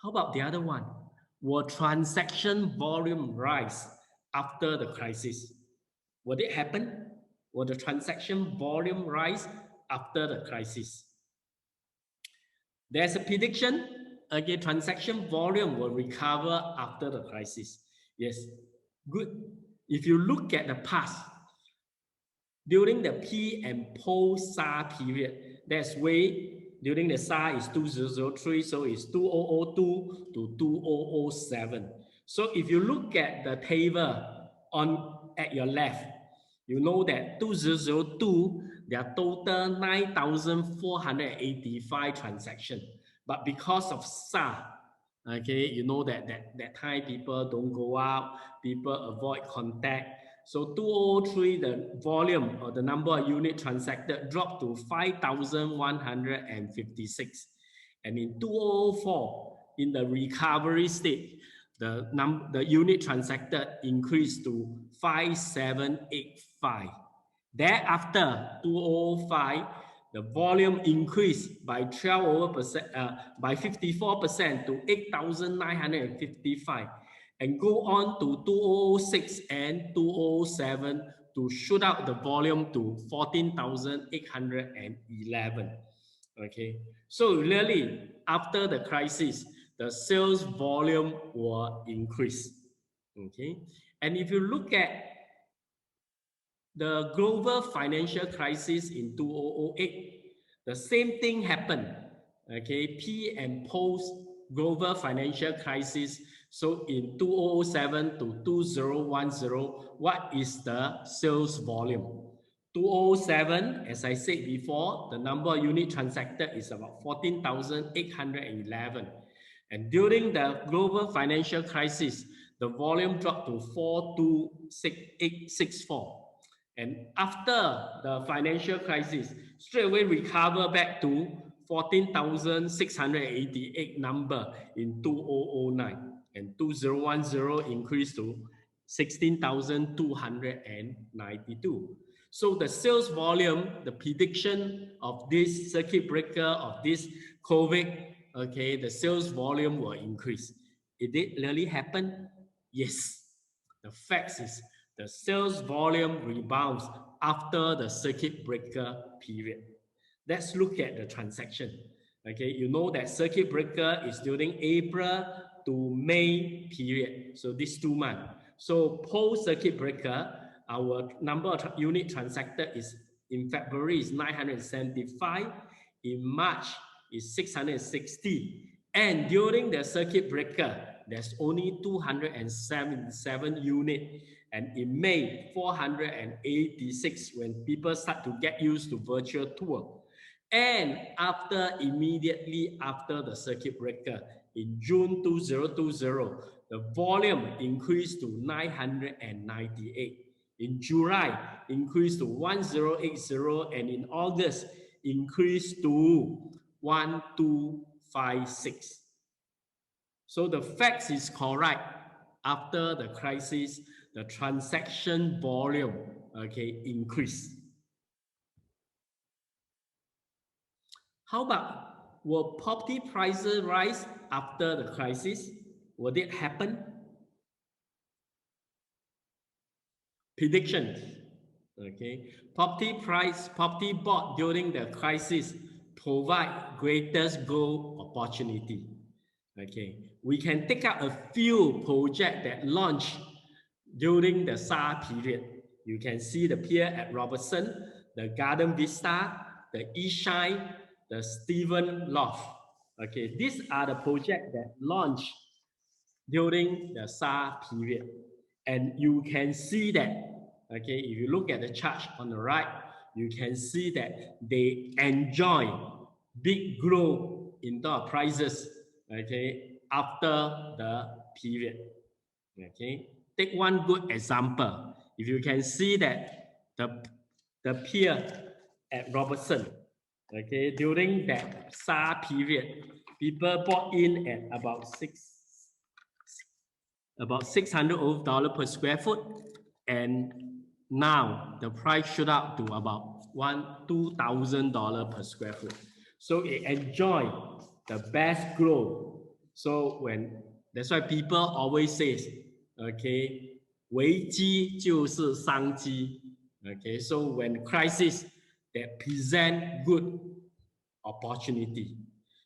How about the other one? Will transaction volume rise after the crisis? Will it happen? Will the transaction volume rise after the crisis? There's a prediction, again, transaction volume will recover after the crisis. Yes, good. If you look at the past, during the pre and post SARS period, that's way during the SARS is 2003, so it's 2002 to 2007. So if you look at the table at your left, you know that 2002, there are total 9,485 transactions. But because of SARS, okay, you know that time people don't go out, people avoid contact. So 2003, the volume or the number of units transacted dropped to 5,156. And in 2004, in the recovery state, the unit transacted increased to 5,785. Thereafter, 2005, the volume increased by 54% to 8,955, and go on to 2006 and 2007 to shoot out the volume to 14,811. Okay, so really after the crisis, the sales volume will increase. Okay, and if you look at the global financial crisis in 2008, the same thing happened. Okay, pre and post global financial crisis. So in 2007 to 2010, what is the sales volume? 2007, as I said before, the number of units transacted is about 14,811. And during the global financial crisis, the volume dropped to 42864. And after the financial crisis, straight away recover back to 14,688 number in 2009. And 2010 increased to 16,292. So the sales volume, the prediction of this circuit breaker, of this COVID, okay, the sales volume will increase. Did it really happen? Yes. The fact is the sales volume rebounds after the circuit breaker period. Let's look at the transaction. Okay, you know that circuit breaker is during April to May period. So these 2 months. So post circuit breaker, our number of unit transacted is in February is 975, in March is 660, and during the circuit breaker, there's only 277 units, and in May 486 when people start to get used to virtual tour. And immediately after the circuit breaker, in June 2020, the volume increased to 998. In July, increased to 1080, and in August, increased to 1256. So the facts is correct. After the crisis, the transaction volume, okay, increased. How about, will property prices rise after the crisis? Will it happen? Predictions. Okay, property bought during the crisis provide greatest growth opportunity. Okay, we can take out a few projects that launched during the SARS period. You can see the pier at Robertson, the Buona Vista, the Eastshine, the Stephen Loft. Okay, these are the projects that launched during the SARS period. And you can see that, okay, if you look at the chart on the right, you can see that they enjoy big growth in the prices, okay, after the period. Okay, take one good example. If you can see that the pier at Robertson, okay, during that SARS period, people bought in at about $600 per square foot, and now the price shoot up to about $2,000 per square foot. So it enjoyed the best growth So that's why people always say, okay, 危机就是商机. Okay, so when crisis that present good opportunity.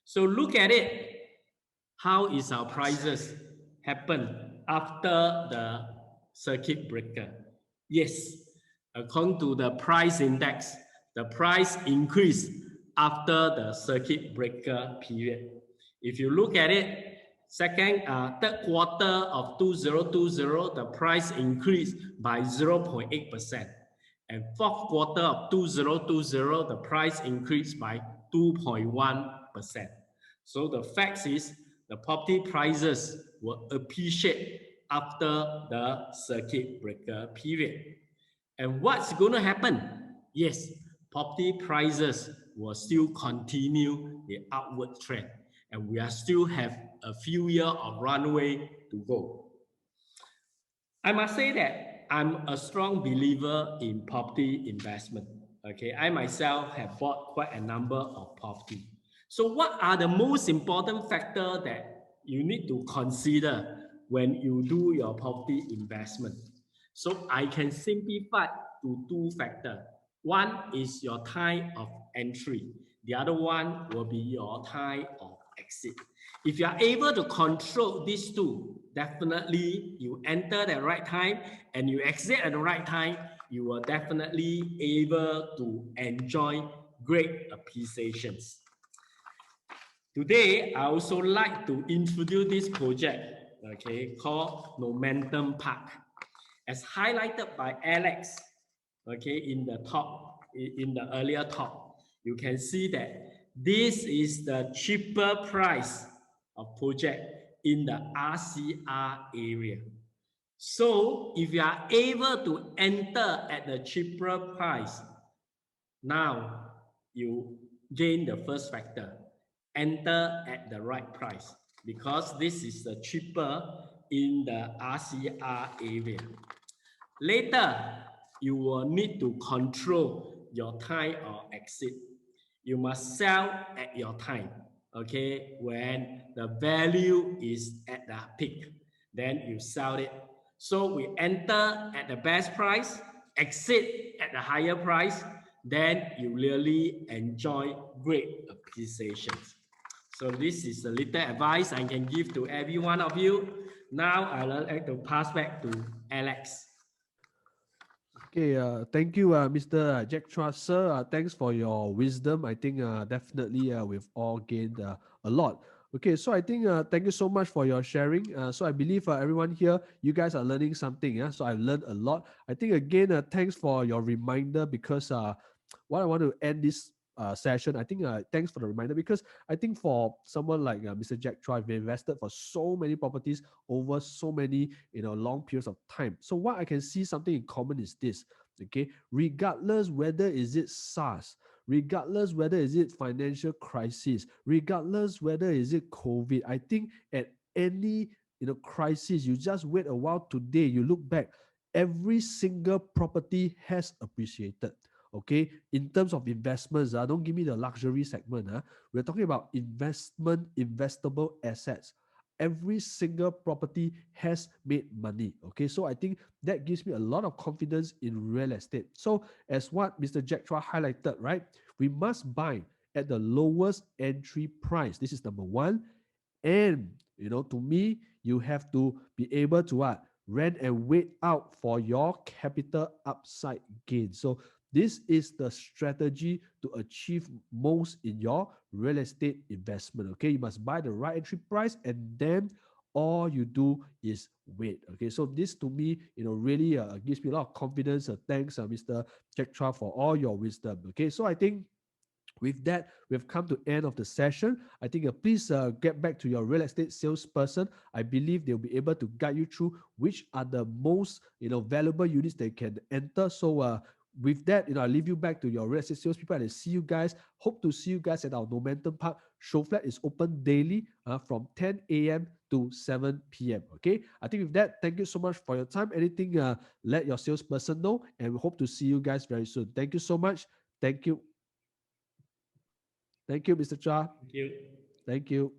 So look at it. How is our prices happen after the circuit breaker? Yes, according to the price index, the price increased after the circuit breaker period. If you look at it, third quarter of 2020, the price increased by 0.8%. And fourth quarter of 2020, the price increased by 2.1%. So the fact is, the property prices will appreciate after the circuit breaker period. And what's going to happen? Yes, property prices will still continue the upward trend, and we are still have a few years of runway to go. I must say that I'm a strong believer in property investment. Okay, I myself have bought quite a number of property. So what are the most important factors that you need to consider when you do your property investment? So I can simplify to two factors. One is your time of entry. The other one will be your time of exit. If you are able to control these two, definitely you enter at the right time and you exit at the right time, you will definitely able to enjoy great appreciations. Today, I also like to introduce this project, okay, called Normanton Park. As highlighted by Alex, okay, in the earlier talk, you can see that this is the cheaper price of project in the RCR area. So if you are able to enter at the cheaper price, now you gain the first factor, enter at the right price, because this is the cheaper in the RCR area. Later, you will need to control your time or exit. You must sell at your time, okay? When the value is at the peak, then you sell it. So we enter at the best price, exit at the higher price, then you really enjoy great appreciations. So this is a little advice I can give to every one of you. Now I'd like to pass back to Alex. Okay, thank you, Mr. Jack Chua, sir. Thanks for your wisdom. I think definitely we've all gained a lot. Okay, so I think thank you so much for your sharing. So I believe everyone here, you guys are learning something. Yeah, so I've learned a lot. I think again, thanks for your reminder, because what I want to end this session, I think thanks for the reminder, because I think for someone like Mr. Jack Chua, we invested for so many properties over so many long periods of time. So what I can see something in common is this. Okay, regardless whether is it SARS, regardless whether is it financial crisis, regardless whether is it COVID, I think at any crisis, you just wait a while. Today you look back, every single property has appreciated. Okay, in terms of investments, don't give me the luxury segment. We're talking about investable assets. Every single property has made money. Okay, so I think that gives me a lot of confidence in real estate. So as what Mr. Jack Chua highlighted, right, we must buy at the lowest entry price. This is number one. And to me, you have to be able to rent and wait out for your capital upside gain. So this is the strategy to achieve most in your real estate investment. Okay, you must buy the right entry price, and then all you do is wait. Okay, so this to me, really gives me a lot of confidence. Thanks, Mr. Jack Chua, for all your wisdom. Okay, so I think with that, we've come to end of the session. I think please get back to your real estate salesperson. I believe they'll be able to guide you through which are the most valuable units they can enter. So with that, I leave you back to your real estate salespeople, and I see you guys. Hope to see you guys at our Normanton Park. Show flat is open daily from 10 a.m. to 7 p.m. Okay, I think with that, thank you so much for your time. Anything, let your salesperson know, and we hope to see you guys very soon. Thank you so much. Thank you. Thank you, Mr. Chua. Thank you. Thank you.